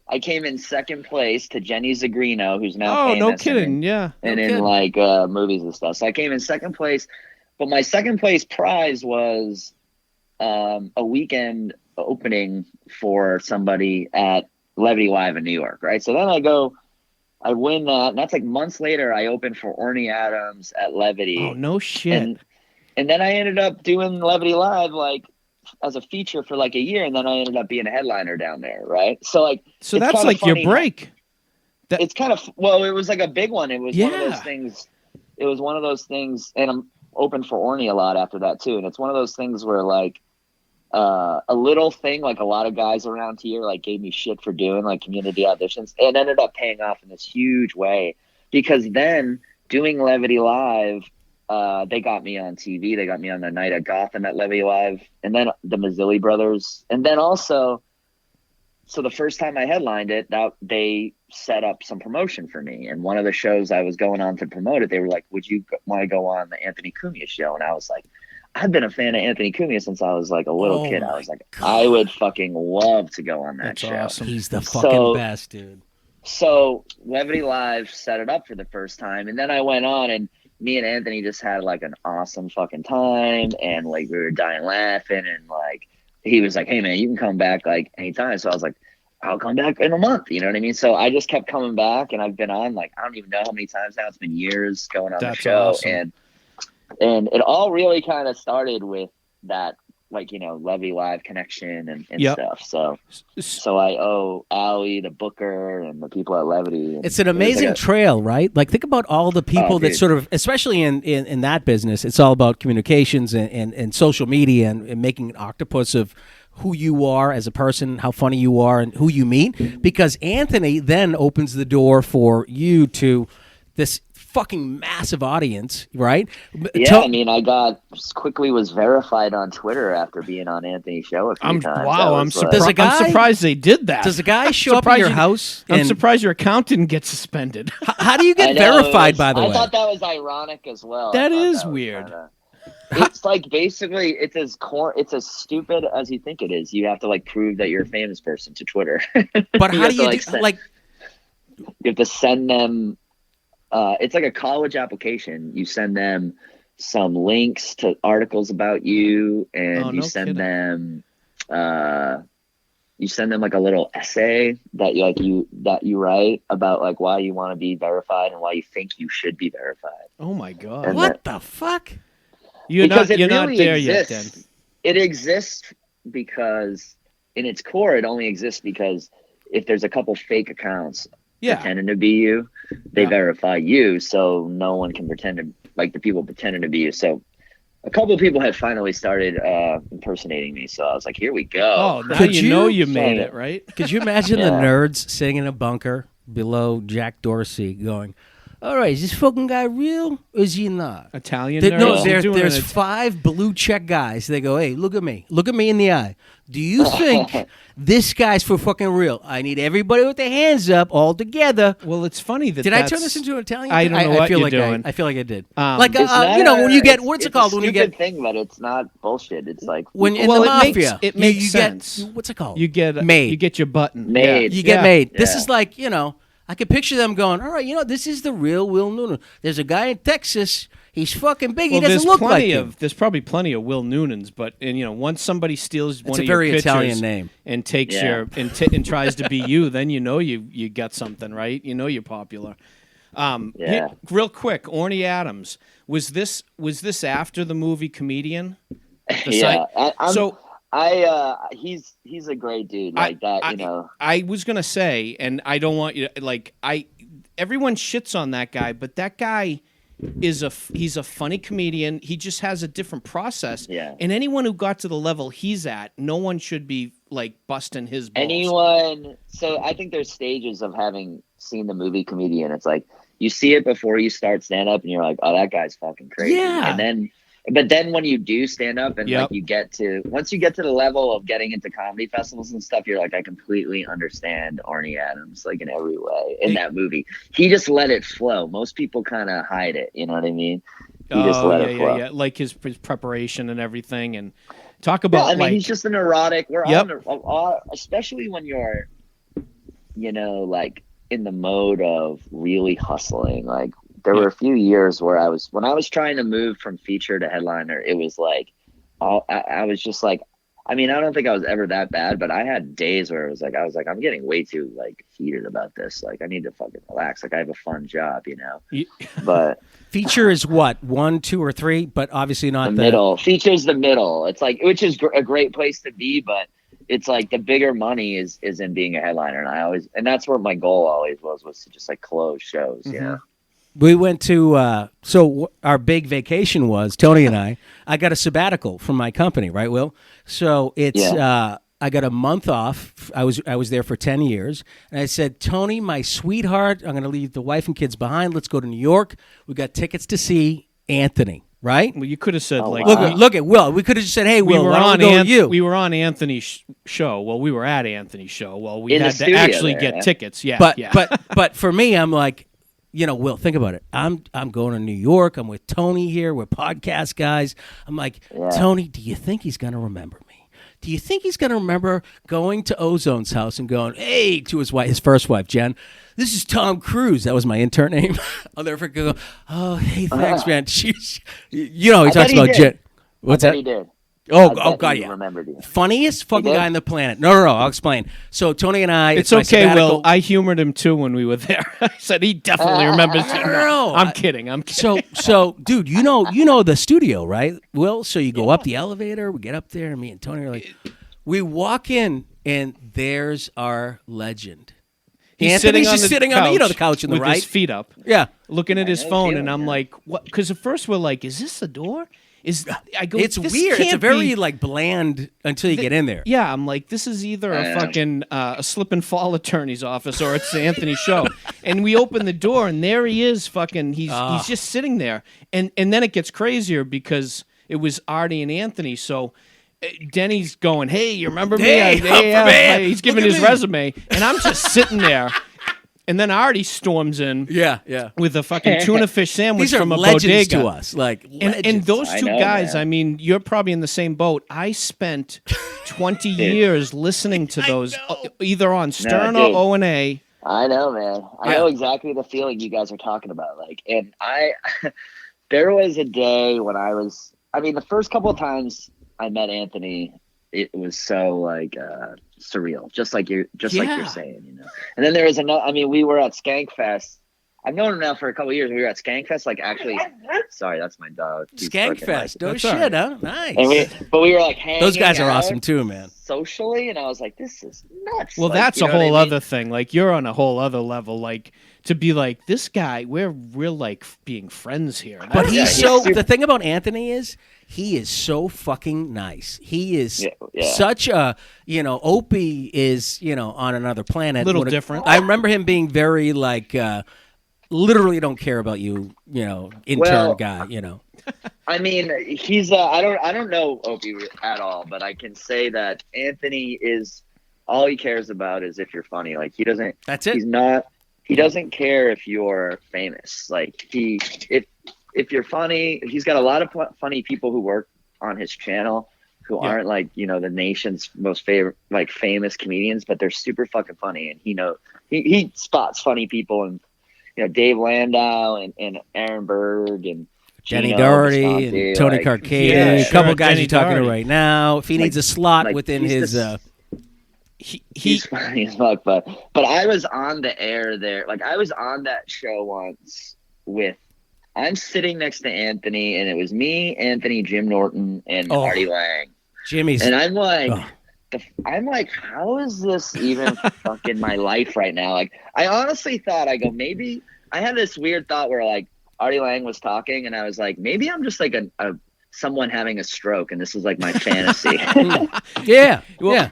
I came in second place to Jenny Zagrino, who's now Oh, famous. no kidding. Yeah. And No in kidding. like movies and stuff. So I came in second place, but my second place prize was a weekend opening for somebody at Levity Live in New York, right? So then I win that, and that's like months later. I opened for Orny Adams at Levity. Oh, no shit. And then I ended up doing Levity Live like as a feature for like a year, and then I ended up being a headliner down there, right? So like, So it's that's kinda like your funny. break. It's kind of it was like a big one. It was one of Yeah. those things. It was one of those things, and I'm open for Orny a lot after that too. And it's one of those things where like a little thing, like a lot of guys around here like gave me shit for doing like community auditions. It ended up paying off in this huge way because then doing Levity Live. They got me on TV. They got me on the night at Gotham at Levy Live, and then the Mazzilli brothers, and then also, so the first time I headlined it, that they set up some promotion for me. And one of the shows I was going on to promote it, they were like, "Would you want to go on the Anthony Cumia show?" And I was like, "I've been a fan of Anthony Cumia since I was like a little kid." I was like, "I would fucking love to go on that That's show." awesome. He's the fucking So- best, dude. So Levity Live set it up for the first time, and then I went on, and me and Anthony just had like an awesome fucking time, and like we were dying laughing, and like he was like, "Hey man, you can come back like anytime." So I was like, "I'll come back in a month," you know what I mean? So I just kept coming back, and I've been on like I don't even know how many times now. It's been years going on That's the show, awesome. and it all really kind of started with that, like, you know, Levy Live connection and Yep. stuff. So I owe Allie, the booker, and the people at Levity. It's an amazing trail, right? Like, think about all the people that dude. sort of, especially in that business, it's all about communications and social media and making an octopus of who you are as a person, how funny you are, and who you meet. Because Anthony then opens the door for you to this fucking massive audience, right? Yeah, I mean, I was verified on Twitter after being on Anthony's show a few times. I'm Does a guy- I'm surprised they did that. Does a guy show up at your house? I'm and- surprised your account didn't get suspended. How do you get verified, by the way? I thought that was ironic as well. That I thought is was weird. It's like basically it's as stupid as you think it is. You have to like prove that you're a famous person to Twitter. But how have do to, you like, do, send- like, You have to send them. It's like a college application. You send them some links to articles about you, and Oh, you no send kidding. them. You send them like a little essay that you write about like why you want to be verified and why you think you should be verified. Oh my god! And what the fuck? You're because not it not really there exists. yet. It exists because in its core, it only exists because if there's a couple fake accounts Yeah. pretending to be you, they Yeah. verify you, so no one can pretend to, like, the people pretending to be you. So a couple of people had finally started impersonating me, so I was like, here we go. Oh, now Could you know you- you made it, right? Could you imagine the Yeah. nerds sitting in a bunker below Jack Dorsey going, all right, is this fucking guy real or is he not? Italian There- nerds. no, They're doing there's it. 5 blue check guys. They go, hey, look at me. Look at me in the eye. Do you think this guy's for fucking real? I need everybody with their hands up all together. Well, it's funny that Did I turn that's- this into an Italian? I thing? don't know what feel you're like doing. I feel like I did. Like, It's not you know, when you get it's- what's it it's called a when you stupid get thing, but it's not bullshit. It's like when in Well, the it makes- mafia, it you- makes you sense. Get, what's it called? You get made. You get your button Made. You get Yeah. made. This Yeah. is like, you know, I can picture them going, all right, you know, this is the real Will Noonan. There's a guy in Texas. He's fucking big. Well, he doesn't there's look like plenty him. of there's probably plenty of Will Noonans, but you know, once somebody steals one a of your very pictures Italian name. and takes Yeah. your and tries to be you, then you know you got something, right? You know you're popular. Yeah. Real quick, Orny Adams, was this after the movie Comedian? The yeah. site? He's a great dude like that, you know. I was gonna say, and I don't want you to, like everyone shits on that guy, but that guy is he's a funny comedian. He just has a different process. Yeah. And anyone who got to the level he's at, no one should be like busting his balls. So I think there's stages of having seen the movie Comedian. It's like you see it before you start stand up, and you're like, oh, that guy's fucking crazy. Yeah. But then when you do stand up and Yep. like once you get to the level of getting into comedy festivals and stuff, you're like, I completely understand Arnie Adams, like in every way in that movie. He just let it flow. Most people kind of hide it. You know what I mean? He just let it flow. Yeah. Like his preparation and everything. And talk about I mean, he's just an neurotic. We're Yep. all, especially when you're, you know, like in the mode of really hustling. Like there were a few years where when I was trying to move from feature to headliner, it was like, I was just like, I mean, I don't think I was ever that bad, but I had days where I was like, I'm getting way too like heated about this. Like I need to fucking relax. Like I have a fun job, you know, but Feature is what, 1, 2, or 3, but obviously not the middle. Feature's the middle. It's like, which is a great place to be, but it's like the bigger money is in being a headliner. And that's where my goal always was to just like close shows, you know? We went to, our big vacation was, Tony and I got a sabbatical from my company, right, Will? So it's, I got a month off. I was there for 10 years. And I said, Tony, my sweetheart, I'm going to leave the wife and kids behind. Let's go to New York. We got tickets to see Anthony, right? Well, you could have said Look at Will. We could have just said, hey, Will, why don't we go with you? We were on Anthony's show. Well, we were at Anthony's show. Well, we In the had to studio actually there, get tickets. Yeah, But for me, I'm like, you know, Will, think about it. I'm going to New York. I'm with Tony here. We're podcast guys. I'm like, Tony, do you think he's going to remember me? Do you think he's going to remember going to Ozone's house and going, hey, to his first wife, Jen, this is Tom Cruise. That was my intern name. I'll never forget. Oh, hey, thanks, man. You know, he talks about Jen. What's that? He did. Oh, God, yeah. Remembered you. Funniest fucking guy on the planet. No, I'll explain. So Tony and I, it's okay, Will. I humored him too when we were there. I said he definitely remembers you. No, I'm kidding. So, dude, you know the studio, right, Will? So you go up the elevator. We get up there, and me and Tony are like, we walk in, and there's our legend. Anthony's just sitting on the couch in the with right, his feet up. Yeah, looking at his phone, and I'm like, what? Because at first we're like, is this the door? I go, it's weird. It's a very like bland until you get in there. Yeah, I'm like, this is either a fucking a slip and fall attorney's office or it's Anthony's show. And we open the door and there he is, fucking. He's just sitting there, and then it gets crazier because it was Artie and Anthony. So Denny's going, hey, you remember me? Hey, he's giving his resume, and I'm just sitting there. And then Artie storms in, with a fucking tuna fish sandwich These are from a legends bodega to us, like legends. And those two guys, man. I mean, you're probably in the same boat. I spent 20 years listening to those, either on Stern or O&A. I know, man. I know exactly the feeling you guys are talking about. Like, and there was a day when the first couple of times I met Anthony, it was so like surreal, just like you're saying, you know. And then there was another. I mean, we were at Skankfest. I've known him now for a couple of years. We were at Skankfest, like actually. Sorry, that's my dog. Skankfest, no shit, right. Huh? Nice. But we were like hanging those guys are out awesome too, man. Socially, and I was like, this is nuts. Well, like, that's a whole other thing. Like you're on a whole other level. Like to be like this guy, we're like being friends here. But the thing about Anthony is he is so fucking nice. He is such a, you know, Opie is, you know, on another planet. A little different. I remember him being very like, literally don't care about you, you know, intern guy, you know. I mean, he's I don't know Opie at all, but I can say that Anthony is all he cares about is if you're funny. Like he doesn't. That's it. He doesn't care if you're famous. Like if you're funny, he's got a lot of funny people who work on his channel who aren't like, you know, the nation's most favorite like famous comedians, but they're super fucking funny, and he spots funny people, and you know Dave Landau and Aaron Berg and Jenny Doherty and Tony Carcade, a couple guys you're talking to right now. If he needs a slot within his, he's funny as fuck. But I was on the air there, like I was on that show once with. I'm sitting next to Anthony, and it was me, Anthony, Jim Norton, and Artie Lang. Jimmy's, and I'm like, how is this even fucking my life right now? Like, I honestly thought, maybe I had this weird thought where like Artie Lang was talking, and I was like, maybe I'm just like someone having a stroke, and this is like my fantasy. Yeah.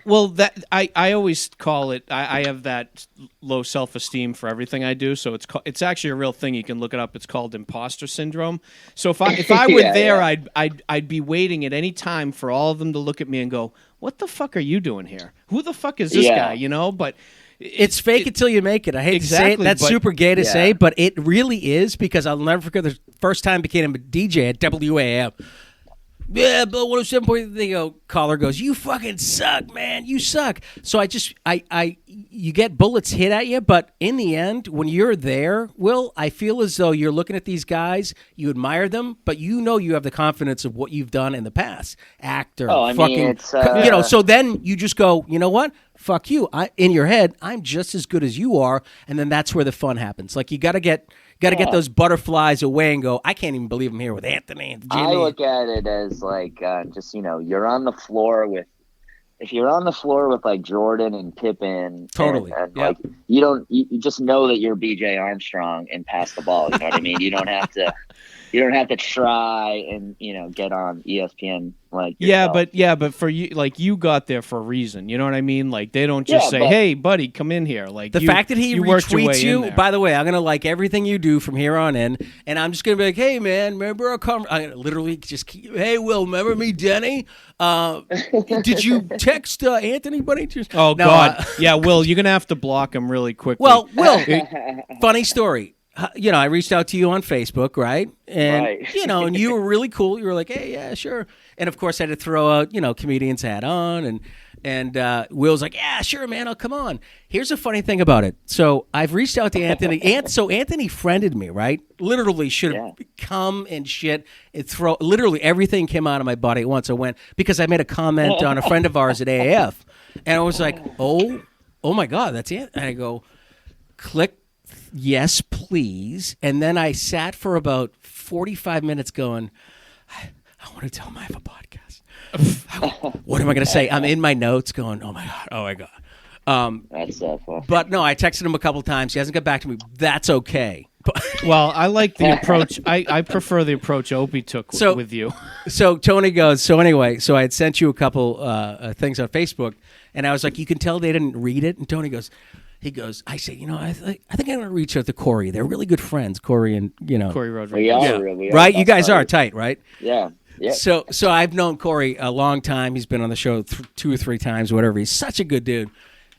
Well, that I always call it. I have that low self-esteem for everything I do. So it's actually a real thing. You can look it up. It's called imposter syndrome. So if I were there, I'd be waiting at any time for all of them to look at me and go, "What the fuck are you doing here? Who the fuck is this guy?" You know, but. It's fake until you make it. I hate to say it. That's super gay to say, but it really is, because I'll never forget the first time I became a DJ at WAM. Yeah, but 107.3, the caller goes, "You fucking suck, man. You suck." So you get bullets hit at you, but in the end, when you're there, Will, I feel as though you're looking at these guys, you admire them, but you know you have the confidence of what you've done in the past. Actor, so then you just go, you know what? Fuck you. In your head, I'm just as good as you are, and then that's where the fun happens. Like, you got to get those butterflies away and go, I can't even believe I'm here with Anthony and Jimmy. I look at it as like just, you're on the floor with like Jordan and Pippen. Totally. And like, you just know that you're BJ Armstrong and pass the ball. You know what I mean? You don't have to try and, get on ESPN like yourself. but for you, like, you got there for a reason. You know what I mean? Like, they don't just say, "Hey, buddy, come in here." Like, the fact that he retweets you. By the way, I'm gonna like everything you do from here on in, and I'm just gonna be like, "Hey, man, remember our I literally just, hey, Will, remember me, Denny? Did you text Anthony, buddy?" Oh, no, God, yeah, Will, you're gonna have to block him really quickly. Well, Will, funny story. I reached out to you on Facebook, right? And, and you were really cool. You were like, "Hey, yeah, sure." And, of course, I had to throw a, comedian's hat on. And Will's like, "Yeah, sure, man, I'll come on." Here's a funny thing about it. So I've reached out to Anthony. So Anthony friended me, right? Literally should have come and shit and throw. Literally everything came out of my body at once. I went, because I made a comment on a friend of ours at AAF. And I was like, oh my God, that's it. And I go, click. Yes, please. And then I sat for about 45 minutes going, I want to tell him I have a podcast. What am I going to say? I'm in my notes going, oh my God. That's so fun. But no, I texted him a couple times. He hasn't got back to me. That's okay. Well, I like the approach. I prefer the approach Opie took with you. So Tony goes, so anyway, I had sent you a couple things on Facebook, and I was like, you can tell they didn't read it. And Tony goes, I say, I think I'm going to reach out to Corey. They're really good friends, Corey and, Corey Rodriguez. We are. Right? You guys are tight, right? Yeah. Yeah. So I've known Corey a long time. He's been on the show 2 or 3 times, whatever. He's such a good dude.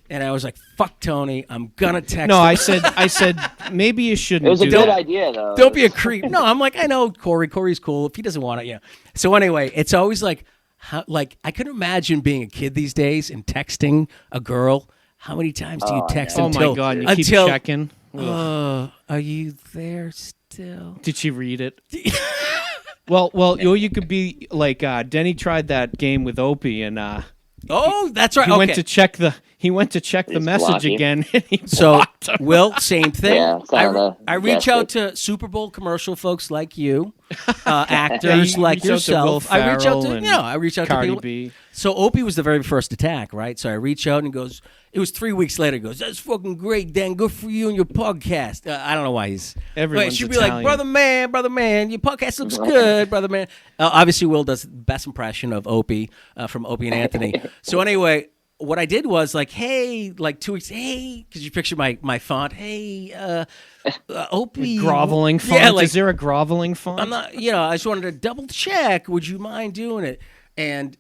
And I was like, fuck Tony. I'm going to text him. I said, maybe you shouldn't. It was a good idea, though. Don't be a creep. No, I'm like, I know Corey. Corey's cool. If he doesn't want it, So anyway, it's always like, I could imagine being a kid these days and texting a girl. How many times do you text until? Oh my God! You keep checking. Are you there still? Did she read it? Well, you could be like Denny tried that game with Opie, and that's right. He went to check the message blocking. Again. And he so, Will, same thing. Yeah, I reach out to Super Bowl commercial folks like you, actors like yourself. I reach out to Cardi people. B. So Opie was the very first attack, right? So I reach out and he goes, it was 3 weeks later. He goes, "That's fucking great, Dan. Good for you and your podcast." I don't know why he's. Everyone's should be Italian. like, brother man, your podcast looks good, brother man. Obviously, Will does the best impression of Opie from Opie and Anthony. So anyway, what I did was like, hey, like 2 weeks, hey, because you picture my font, hey, Opie. Groveling font? Yeah, like, is there a groveling font? I'm not, I just wanted to double check. Would you mind doing it? And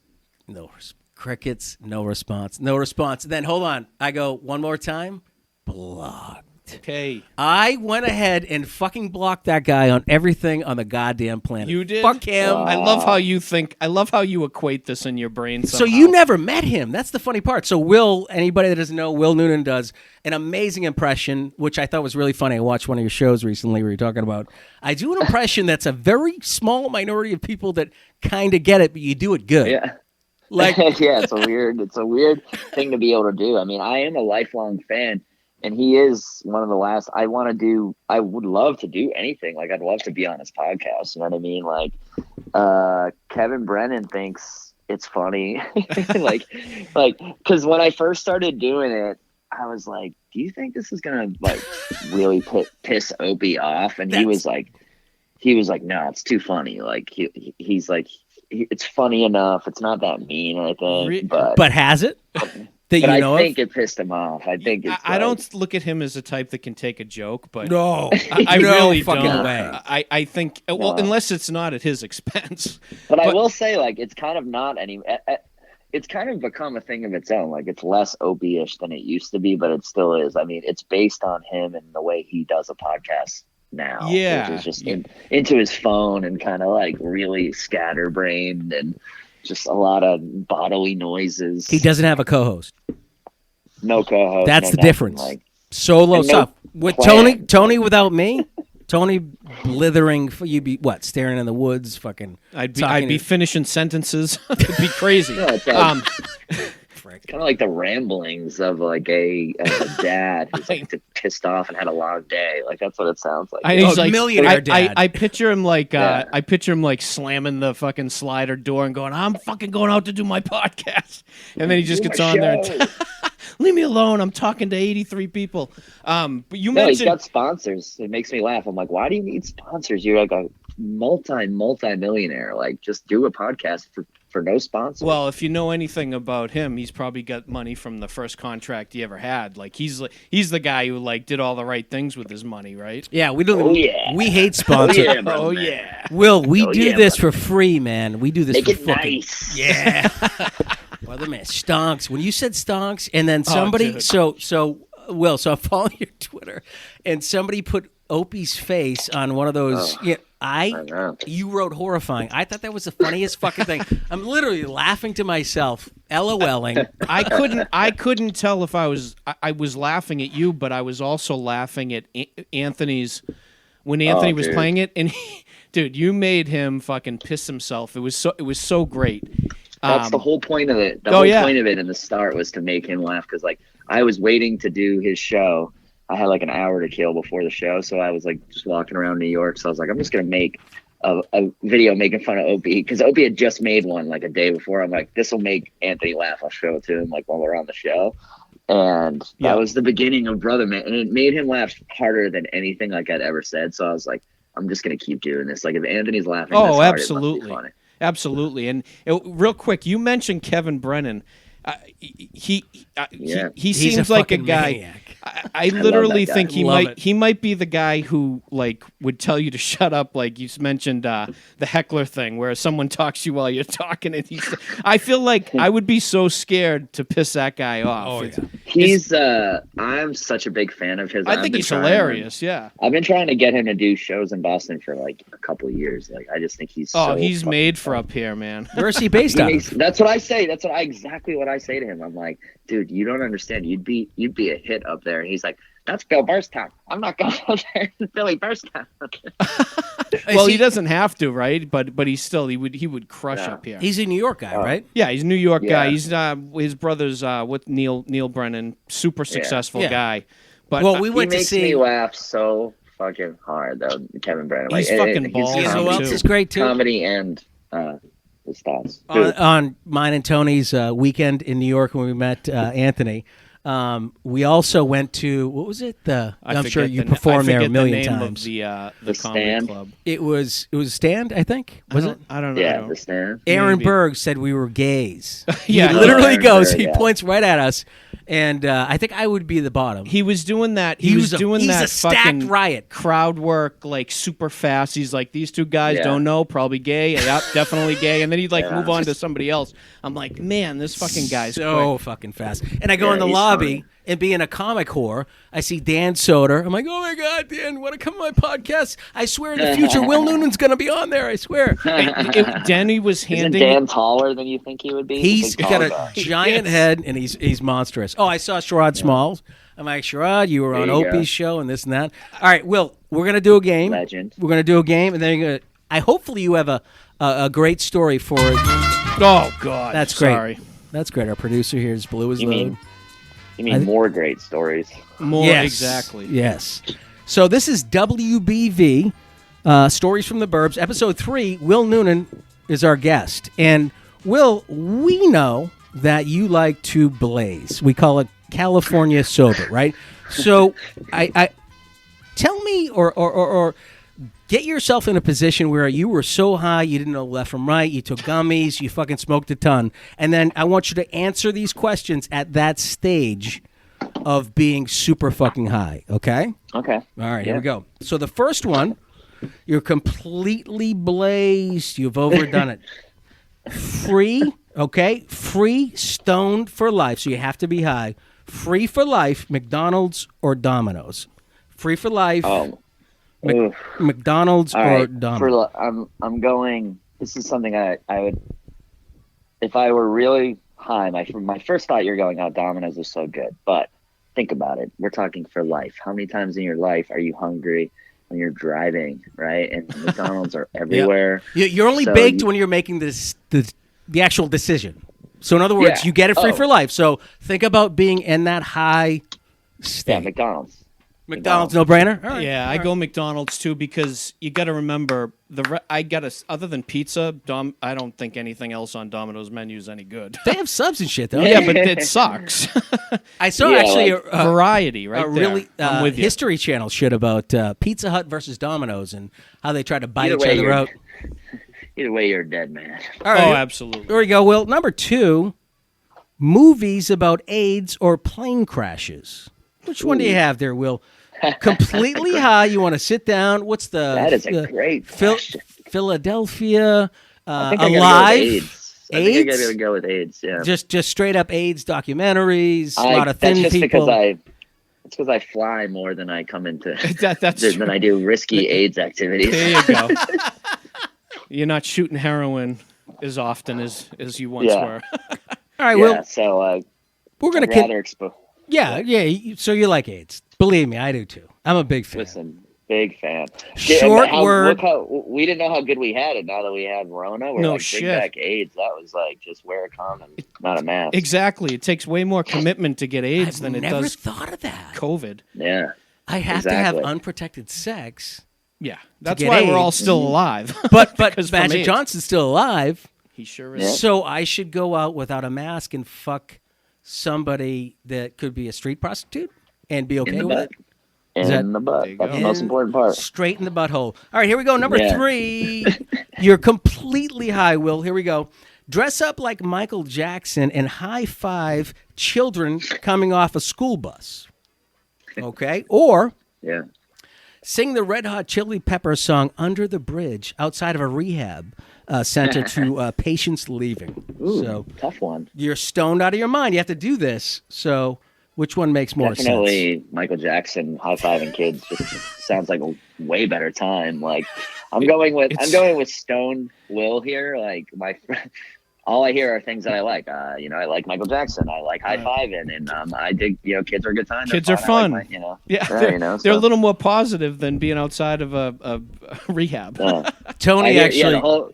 crickets, no response. Then hold on. I go, one more time, blocked. Okay. I went ahead and fucking blocked that guy on everything on the goddamn planet. You did? Fuck him. I love how you think. I love how you equate this in your brain somehow. So you never met him. That's the funny part. So Will, anybody that doesn't know, Will Noonan does an amazing impression, which I thought was really funny. I watched one of your shows recently where you're talking about, I do an impression that's a very small minority of people that kind of get it, but you do it good. Yeah. Like, yeah, it's a weird thing to be able to do. I mean, I am a lifelong fan. And he is one of the last. I would love to do anything. Like, I'd love to be on his podcast. You know what I mean? Like, Kevin Brennan thinks it's funny. like, because when I first started doing it, I was like, "Do you think this is gonna like really piss Opie off?" And he was like, "No, it's too funny." Like he's like, it's funny enough. It's not that mean, I think. But has it? That but you know I think of? it pissed him off. I think it's. I don't look at him as a type that can take a joke, but No, I no really fucking don't. way. I think well, unless it's not at his expense. But I will say, like, it's kind of not any. It's kind of become a thing of its own. Like, it's less Opie-ish than it used to be, but it still is. I mean, it's based on him and the way he does a podcast now. Yeah. Which is just into his phone and kind of like really scatterbrained and just a lot of bodily noises. He doesn't have a co-host. No co-host. That's no the nothing, difference. Like, Solo and no stuff. With plan. Tony without me, Tony blithering, you'd be what, staring in the woods, fucking. I'd talking be to- finishing sentences. It'd be crazy. Yeah, it's kind of like the ramblings of like a dad who's like pissed off and had a long day. Like, that's what it sounds like. He's like millionaire dad. I picture him like Yeah. I picture him like slamming the fucking slider door and going, "I'm fucking going out to do my podcast," and then he just Do gets my on there show. and leave me alone. I'm talking to 83 people. But you No, he's mentioned got sponsors. It makes me laugh. I'm like, why do you need sponsors? You're like a multi-millionaire. Like, just do a podcast for no sponsors. well, if you know anything about him, he's probably got money from the first contract he ever had. Like he's the guy who like did all the right things with his money, right? Yeah, we don't. Oh, yeah. We hate sponsors. Oh, yeah, brother, Oh man. yeah. Will, we Oh, do yeah, this for free, man. We do this Make for it fucking. nice. Yeah. Brother, man, stonks. When you said stonks, and then somebody, dude. so Will, so I'm following your Twitter, and somebody put Opie's face on one of those. Yeah, I know. you wrote horrifying. I thought that was the funniest fucking thing. I'm literally laughing to myself, LOLing. I couldn't tell if I was laughing at you, but I was also laughing at Anthony's when Anthony was dude. playing it, and dude, you made him fucking piss himself. It was so great. That's the whole point of it. The oh, whole yeah. point of it in the start was to make him laugh because, like, I was waiting to do his show. I had like an hour to kill before the show, so I was like just walking around New York. So I was like, I'm just gonna make a video making fun of Opie because Opie had just made one like a day before. I'm like, this will make Anthony laugh. I'll show it to him like while we're on the show. And Yeah. that was the beginning of Brother Man, and it made him laugh harder than anything like I'd ever said. So I was like, I'm just gonna keep doing this. Like, if Anthony's laughing, Oh, this hard, it must be absolutely. funny. Absolutely. And real quick, you mentioned Kevin Brennan. He He's seems a like a fucking guy. maniac. I literally that guy. think Love it. he might be the guy who like would tell you to shut up. Like you mentioned the heckler thing, where someone talks to you while you're talking, and I feel like I would be so scared to piss that guy off. Oh, It's- yeah. He's I'm such a big fan of his. I I've think been he's trying- hilarious. Yeah. I've been trying to get him to do shows in Boston for like a couple of years. Like, I just think he's Oh, so he's fucking made for funny. up here, man. Where's he based He out makes- of? that's what I say. That's exactly what I say to him. I'm like, dude, you don't understand. You'd be a hit up there. And he's like, that's Bill Burrstown. I'm not going up there. It's Billy Burrstown. Well, he doesn't have to, right? But he would crush Yeah. up here. He's a New York guy, right? Yeah, he's a New York guy. Yeah. He's his brother's with Neil Brennan, super successful Yeah. guy. But Well, we He went to makes see. me laugh so fucking hard, though, Kevin Brennan. He's Like, fucking he's ballsy, You know who too. else is great too? comedy and his thoughts. On mine and Tony's weekend in New York when we met Anthony. We also went to what was it? I'm sure you performed there a million times. The The comedy Stand? club. It was a stand, I think. Was it? I don't know. Yeah, the stand. Aaron Maybe. Berg said we were gays. Yeah. He literally Aaron goes. Berg, He yeah. points right at us, and I think I would be the bottom. He was doing that. He was doing he's that a stacked fucking riot. crowd work like super fast. He's like, these two guys Yeah. don't know, probably gay. Yep, definitely gay. And then he'd like Yeah. move on to somebody else. I'm like, man, this fucking guy's so quick. fucking fast. And I go Yeah, in the he's lobby, funny. and being a comic whore, I see Dan Soder. I'm like, oh my God, Dan, want to come on my podcast? I swear in the future, Will Noonan's going to be on there. I swear. Danny was Isn't handing. Dan taller than you think he would be? He's big, got tall a guy. giant head, and he's monstrous. Oh, I saw Sherrod Smalls. I'm like, Sherrod, you were on There you go. Opie's show and this and that. All right, Will, we're going to do a game. Legend. We're going to do a game, and then you're gonna, hopefully you have a great story for it. Oh God, That's great. Sorry. That's great. Our producer here is blew his You load. mean- You mean more great stories? More Yes, exactly. Yes. So this is WBV, Stories from the Burbs, Episode 3. Will Noonan is our guest. And, Will, we know that you like to blaze. We call it California sober, right? So I tell me or Get yourself in a position where you were so high you didn't know left from right. You took gummies. You fucking smoked a ton. And then I want you to answer these questions at that stage of being super fucking high. Okay? Okay. All right, here we go. So the first one, you're completely blazed. You've overdone it. Free, okay? Free, stoned for life. So you have to be high. Free for life, McDonald's or Domino's. Free for life. McDonald's All or right. Domino's? I'm going. This is something I would, if I were really high. My first thought, you're going, oh, Domino's is so good. But think about it. We're talking for life. How many times in your life are you hungry when you're driving, right? And McDonald's are everywhere. You're only So baked when you're making the actual decision. So in other words, Yeah. you get it free for life. So think about being in that high state. Yeah, McDonald's. McDonald's, no brainer. All right. Yeah, I go McDonald's too because you got to remember other than pizza, I don't think anything else on Domino's menu is any good. They have subs and shit, though. Yeah, but it sucks. I saw Yeah, actually like a Variety, right a there. really I'm with you. History Channel shit about Pizza Hut versus Domino's and how they try to buy Either each way, other you're- out. Either way, you're a dead man. All right, Oh, absolutely. there we go. Well, number 2, movies about AIDS or plane crashes. Which one do you have there, Will? Completely high. You want to sit down. What's the? That is a great question. Philadelphia. I think I gotta Alive. go with AIDS. I think I AIDS? gotta go with AIDS. Yeah. Just straight up AIDS documentaries. A lot of that's thin just people. It's because I fly more than I come into That's than I do risky AIDS activities. There you go. You're not shooting heroin as often as you once Yeah. were. All right, Yeah, Will. so We're gonna. I'd rather expose. Yeah. So you like AIDS? Believe me, I do too. I'm a big fan. Listen, big fan. Short word. Look how we didn't know how good we had it. Now that we have Rona, we're No like, shit. bring back AIDS. That was like just wear a condom, not a mask. Exactly. It takes way more commitment to get AIDS I've than it never does thought of that. COVID. Yeah. I have to have Exactly. unprotected sex. Yeah, that's get why we're all AIDS. still alive. But Because from Magic AIDS. Johnson's still alive. He sure Yeah. is. So I should go out without a mask and fuck somebody that could be a street prostitute and be okay In the with butt. it? Is that- In the butt. There you That's go. the most important part. Straight in the butthole. All right, here we go. Number Yeah. 3. You're completely high, Will. Here we go. Dress up like Michael Jackson and high five children coming off a school bus. Okay? Or Yeah. sing the Red Hot Chili Peppers song Under the Bridge outside of a rehab center to patients leaving. Ooh, So tough one. you're stoned out of your mind. You have to do this. So which one makes more sense? Definitely Michael Jackson high-fiving kids just sounds like a way better time. Like I'm going with Stone Will here. Like all I hear are things that I like. I like Michael Jackson. I like high-fiving, and I dig. Kids are a good time. They're Kids are I fun. like Yeah, they're they're a little more positive than being outside of a rehab. Tony actually.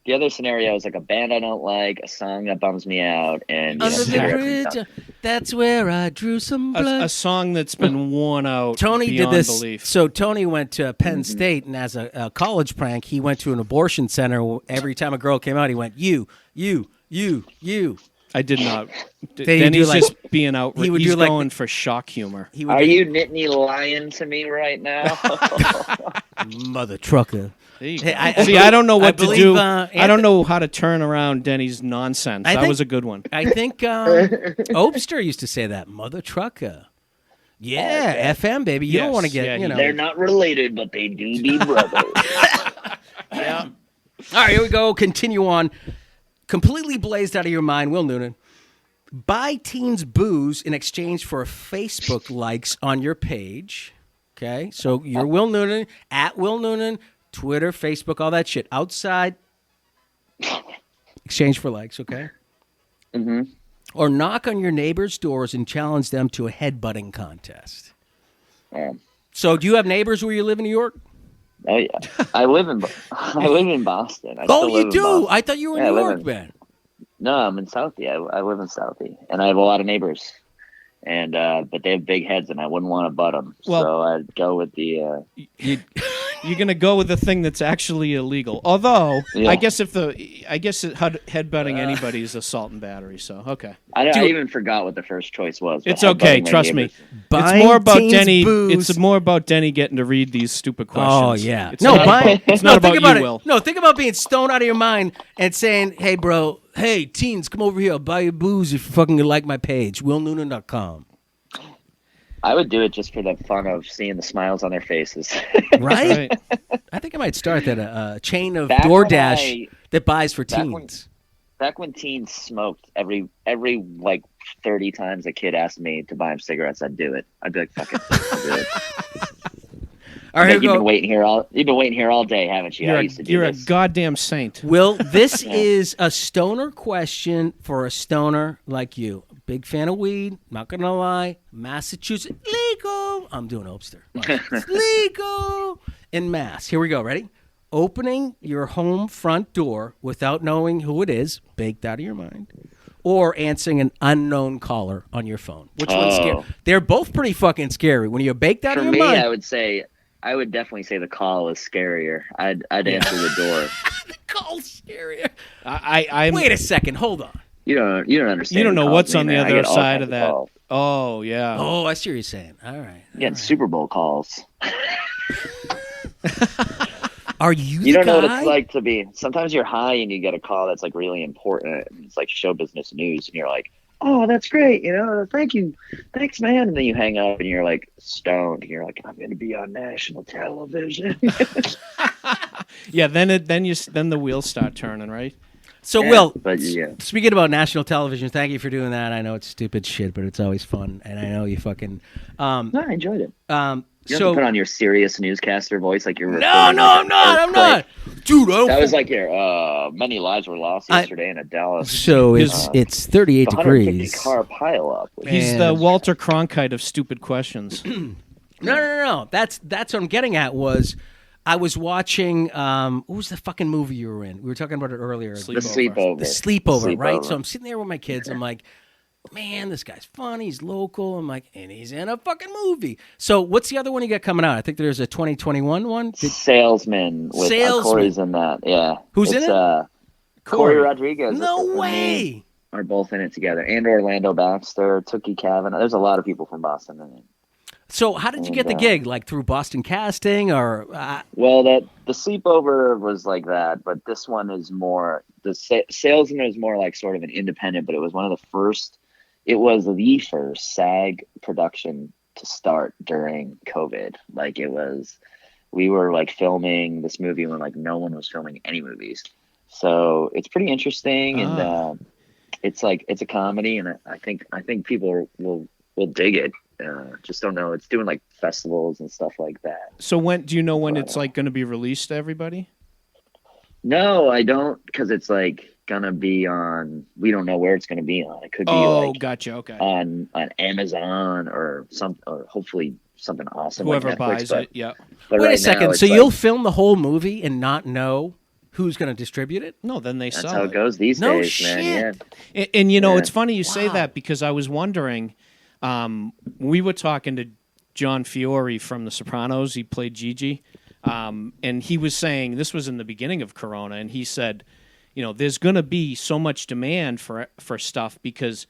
The other scenario is like a band I don't like, a song that bums me out, and Under the cigarettes and bridge, stuff. that's where I drew some blood. A song that's been worn out. Tony did beyond this. Belief. So Tony went to Penn State, and as a college prank, he went to an abortion center. Every time a girl came out, he went, you. I did not. They Then do he's like- just being out. he would He's do like- going for shock humor. He would Are do, you Nittany lying to me right now? mother trucker? There you Hey, go. See, I don't know what to believe, do. uh, I don't know how to turn around Denny's nonsense. I That think- was a good one. I think Obster used to say that, mother trucker. Yeah, FM, baby. You don't Yes, want to get, yeah, he They're not related, but they do be brothers. Yeah. All right, here we go. Continue on. Completely blazed out of your mind, Will Noonan. Buy teens booze in exchange for Facebook likes on your page. Okay, so you're Will Noonan, at Will Noonan, Twitter, Facebook, all that shit. Outside, exchange for likes, okay? Mm-hmm. Or knock on your neighbors' doors and challenge them to a headbutting contest. So do you have neighbors where you live in New York? Oh yeah, I live in Boston. I Oh, still you live in do? Boston. I thought you were in Yeah, I New live York, in- man. No, I'm in Southie. I live in Southie, and I have a lot of neighbors, and but they have big heads, and I wouldn't want to butt them. Well- So I'd go with the. You, You're gonna go with the thing that's actually illegal. Although, I guess headbutting anybody is assault and battery. So okay. I even forgot what the first choice was. It's okay. Trust me. It's more about Denny. It's more about Denny getting to read these stupid questions. Oh yeah. It's not about think about you, Will. No, think about being stoned out of your mind and saying, "Hey, bro. Hey, teens, come over here. I'll buy you booze if you fucking like my page, WillNoonan.com." I would do it just for the fun of seeing the smiles on their faces. Right? I think I might start that a chain of Back DoorDash that buys for back teens. Back when teens smoked, every like 30 times a kid asked me to buy him cigarettes, I'd do it. I'd be like, "Fuck it, I'll do it." All right, You've been waiting here all day, haven't you? You're a goddamn saint. Will, this is a stoner question for a stoner like you. Big fan of weed. Not gonna lie. Massachusetts legal. I'm doing Opster. It's legal in Mass. Here we go. Ready? Opening your home front door without knowing who it is, baked out of your mind, or answering an unknown caller on your phone. Which one's scary? They're both pretty fucking scary. When you're baked out of your mind. I would definitely say the call is scarier. I'd answer the door. The call's scarier. Wait a second. Hold on. You don't understand. You don't know what's on the other side of that. Calls. Oh yeah. Oh, I see what you're saying. All right. Getting Super Bowl calls. Are you? You don't know what it's like to be. Sometimes you're high and you get a call that's like really important. It's like show business news, and you're like, "Oh, that's great. Thank you, thanks, man." And then you hang up and you're like stoned. And you're like, "I'm going to be on national television." Yeah. Then the wheels start turning, right? So, Will, speaking about national television, thank you for doing that. I know it's stupid shit, but it's always fun, and I know you fucking. No, I enjoyed it. You have to put on your serious newscaster voice like you're. No, I'm not, dude. That was like your many lives were lost yesterday in a Dallas. So it's 38 degrees. 150 car pileup. He's the Walter Cronkite of stupid questions. No. That's what I'm getting at. I was watching, what was the fucking movie you were in? We were talking about it earlier. The Sleepover. The Sleepover, right? So I'm sitting there with my kids. I'm like, man, this guy's funny. He's local. I'm like, and he's in a fucking movie. So what's the other one you got coming out? I think there's a 2021 one. Salesman. Corey's in that, yeah. Who's in it? Corey Rodriguez. No way. Are both in it together. And Orlando Baxter, Tookie Kavanaugh. There's a lot of people from Boston in it. So how did you get the gig? Like through Boston Casting or? Well, the Sleepover was like that, but this one is more, the Salesman is more like sort of an independent, but it was the first SAG production to start during COVID. Like we were like filming this movie when like no one was filming any movies. So it's pretty interesting. And it's a comedy, and I think people will dig it. Just don't know. It's doing like festivals and stuff like that. So do you know when it's like going to be released to everybody? No, I don't, because it's like gonna be on. We don't know where it's gonna be on. It could be gotcha. Okay. On Amazon or hopefully something awesome. Whoever like Netflix, buys it, yeah. Wait a second. So you'll film the whole movie and not know who's going to distribute it? No, then that's how it goes these days, man. Yeah. And it's funny you say that, because I was wondering. We were talking to John Fiore from The Sopranos. He played Gigi. And he was saying, this was in the beginning of Corona, and he said, there's going to be so much demand for stuff because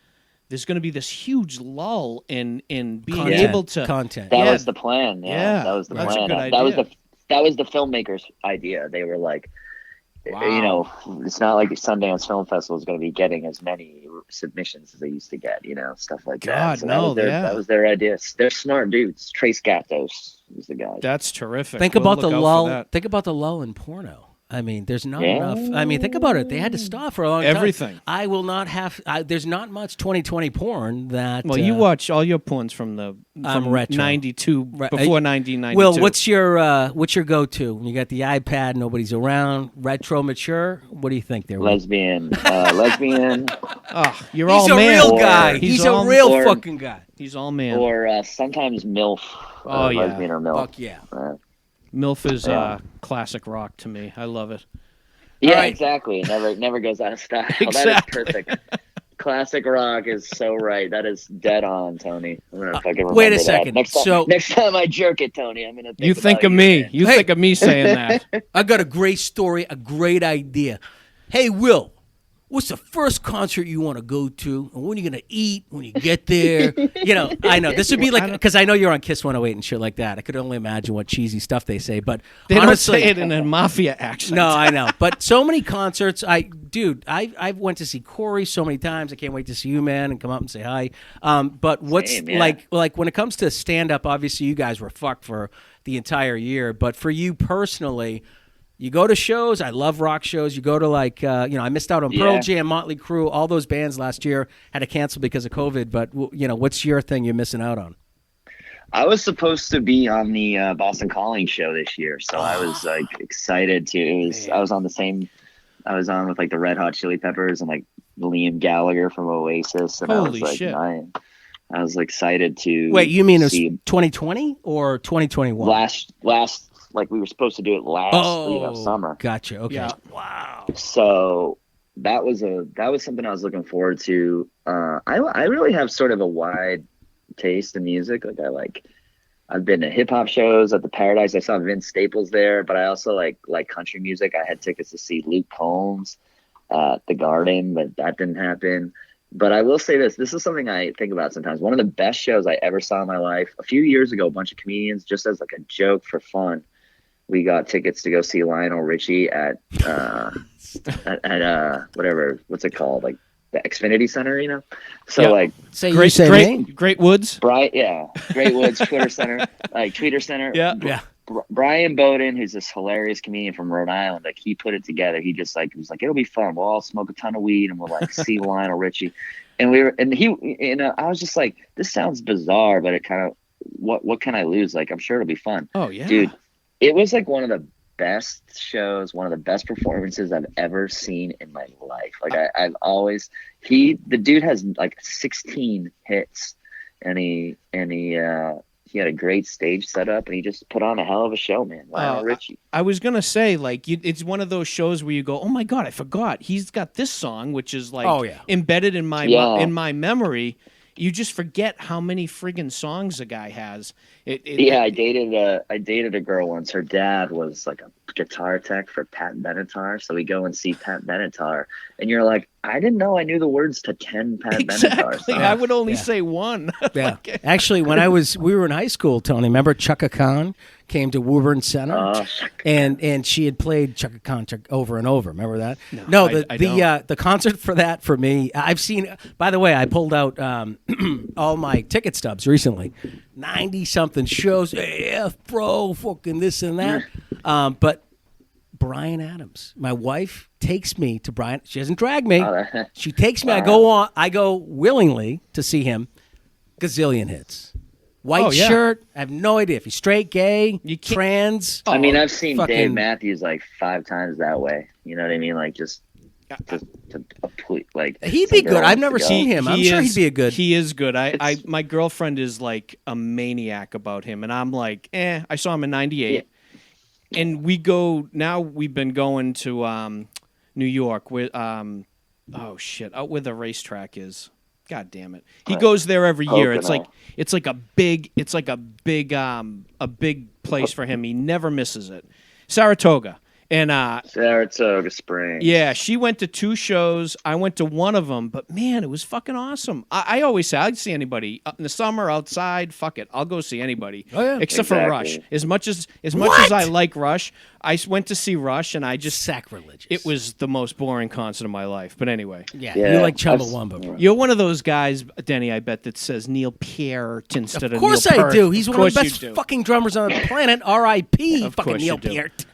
there's going to be this huge lull in being able to... Content. That was the plan. Yeah, that was the plan. That's a good idea. That was the filmmakers' idea. They were like, it's not like the Sundance Film Festival is going to be getting as many submissions as they used to get, stuff like that. So that was their idea. They're smart dudes. Trace Gatos is the guy. That's terrific. Think about the lull. Think about the lull in porno. I mean, there's not enough. I mean, think about it. They had to stop for a long time. Everything. I will not have. There's not much 2020 porn that. Well, you watch all your porns from retro. 92 before 1992. Will, what's your go-to? You got the iPad. Nobody's around. Retro, mature. What do you think there? Lesbian. Oh, you're all man. He's a real guy. He's a real fucking guy. He's all man. Or sometimes MILF. Lesbian or MILF. Fuck yeah. MILF is classic rock to me. I love it. Yeah, exactly. It never goes out of style. Exactly. That is perfect. Classic rock is so right. That is dead on, Tony. I'm gonna fucking remember Wait a that. second. Next time I jerk it, Tony, I'm gonna think You think about of you, me. man. You Hey. think of me saying that. I got a great story, a great idea. Hey, Will, what's the first concert you want to go to? And when are you going to eat when you get there? I know. This would be like, because I know you're on Kiss 108 and shit like that. I could only imagine what cheesy stuff they say. But They honestly, don't say it in a mafia accent. no, I know. But so many concerts. I went to see Corey so many times. I can't wait to see you, man, and come up and say hi. But what's Same, yeah. like when it comes to stand-up, obviously you guys were fucked for the entire year. But for you personally, you go to shows. I love rock shows. You go to I missed out on Pearl Yeah. Jam, Motley Crue, all those bands last year had to cancel because of COVID. But what's your thing you're missing out on? I was supposed to be on the Boston Calling show this year, so I was like excited to. I was on with like the Red Hot Chili Peppers and like Liam Gallagher from Oasis, and Holy I was like, shit. I was excited to. Wait, you mean it was see 2020 or 2021? last like we were supposed to do it last summer. Gotcha. Okay. Yeah. Wow. So that was something I was looking forward to. I really have sort of a wide taste in music. I've been to hip hop shows at the Paradise. I saw Vince Staples there, but I also like country music. I had tickets to see Luke Combs at the Garden, but that didn't happen. But I will say this is something I think about sometimes. One of the best shows I ever saw in my life. A few years ago, a bunch of comedians, just as like a joke for fun, we got tickets to go see Lionel Richie at whatever, what's it called? Like the Xfinity Center, So Yeah. like Say Great, say great, me. great Woods. Great Woods, Twitter Center, like Tweeter Center. Yeah. Yeah. Brian Bowden, who's this hilarious comedian from Rhode Island, like he put it together. He just like was like, it'll be fun. We'll all smoke a ton of weed and we'll like see Lionel Richie. And I was just like, this sounds bizarre, but it kind of what can I lose? Like I'm sure it'll be fun. Oh, yeah. Dude, it was like one of the best shows, one of the best performances I've ever seen in my life. Like I've always the dude has like 16 hits and he had a great stage set up and he just put on a hell of a show, man. Lionel Richie. I was going to say, like, it's one of those shows where you go, oh, my God, I forgot. He's got this song, which is, like, embedded in my memory. You just forget how many friggin' songs a guy has. I dated a girl once. Her dad was like a guitar tech for Pat Benatar, so we go and see Pat Benatar, and you're like, I didn't know I knew the words to 10 Pat Benatar songs. I would only say one. Yeah. Actually, when we were in high school, Tony, remember Chaka Khan came to Woburn Center, and she had played Chaka Khan over and over. Remember that? No, I don't. The concert for that for me, I've seen. By the way, I pulled out all my ticket stubs recently. 90-something shows. Yeah, bro, fucking this and that. But Bryan Adams, my wife takes me to Bryan. She doesn't drag me. She takes me. I go willingly to see him. Gazillion hits. White shirt. I have no idea if he's straight, gay, trans. I mean, I've seen fucking Dave Matthews like 5 times that way. You know what I mean? Like just like he'd be good. I've never seen him. I'm sure he'd be a good. He is good. My girlfriend is like a maniac about him, and I'm like, I saw him in '98, and we've been going to New York with out where the racetrack is. God damn it! He goes there every year. It's like a big place for him. He never misses it. Saratoga. And Saratoga Springs. Yeah, she went to 2 shows. I went to one of them, but man, it was fucking awesome. I always say I'd see anybody in the summer outside. Fuck it, I'll go see anybody. Oh, yeah. Except for Rush. As much as I like Rush, I went to see Rush, and I just sacrilegious. It was the most boring concert of my life. But anyway, yeah. You like Chumbawamba, bro. You're one of those guys, Denny. I bet that says Neil Peart instead of Neil Of course Peart. I do. He's one of the best do. fucking drummers on the planet. R.I.P. Of Fucking course Neil you do. Peart.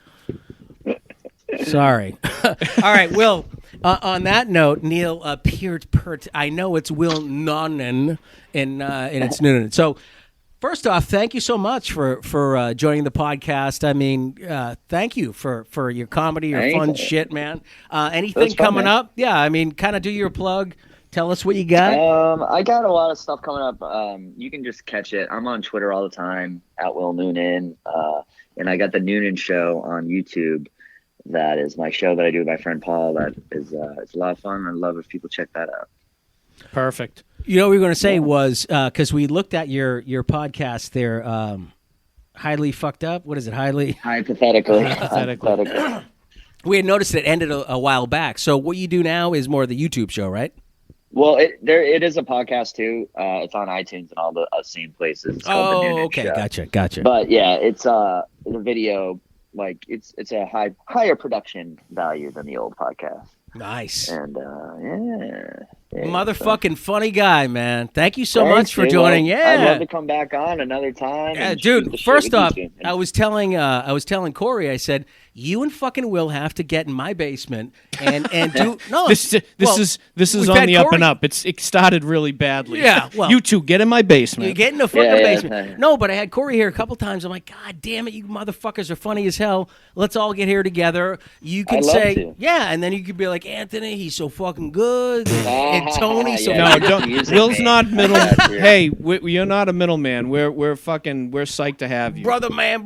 Sorry. All right, Will. On that note, Neil Peart. I know it's Will Noonan, and it's Noonan. So, first off, thank you so much for joining the podcast. I mean, thank you for your comedy, your fun shit, man. Anything coming up? Yeah, I mean, kind of do your plug. Tell us what you got. I got a lot of stuff coming up. You can just catch it. I'm on Twitter all the time, at Will Noonan. And I got the Noonan Show on YouTube. That is my show that I do with my friend Paul. That is it's a lot of fun. I'd love if people check that out. Perfect. You know what we were going to say was, because we looked at your podcast there, highly fucked up. What is it? Hypothetically. We had noticed it ended a while back. So what you do now is more of the YouTube show, right? Well, it is a podcast too. It's on iTunes and all the same places. It's called The Noonan okay, Show. gotcha. But yeah, it's the video, like it's a higher production value than the old podcast. Nice. And Motherfucking funny guy, man. Thank you so Thanks, much for dude. joining. Well, Yeah, I'd love to come back on another time. yeah, and shoot the dude. shit First with you off, two. I was telling Corey. I said you and fucking Will have to get in my basement and do no. This is we've on had the up Corey- and up. It started really badly. Yeah, well- you two get in my basement. You get in the fucking Yeah, basement. No, but I had Corey here a couple times. I'm like, God damn it, you motherfuckers are funny as hell. Let's all get here together. You can I'd love say, to. yeah, and then you could be like, Anthony, he's so fucking good, and Tony, so Yeah, No, you're just don't. using Will's me. not middle. Yeah. Hey, you're not a middleman. We're psyched to have you, brother man.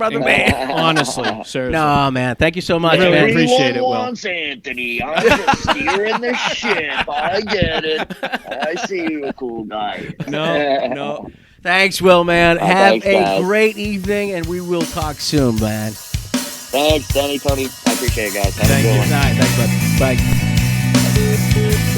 Honestly, seriously. No, man, thank you so much, Really man. appreciate it, Will. wants Anthony. I'm just steering the ship. I get it. I see you're a cool guy. No. Thanks, Will, man. Have thanks, a guys. great evening, and we will talk soon, man. Thanks, Danny, Tony. I appreciate it, guys. Have a Thank good you. one. Good night. Thanks, bud. Bye.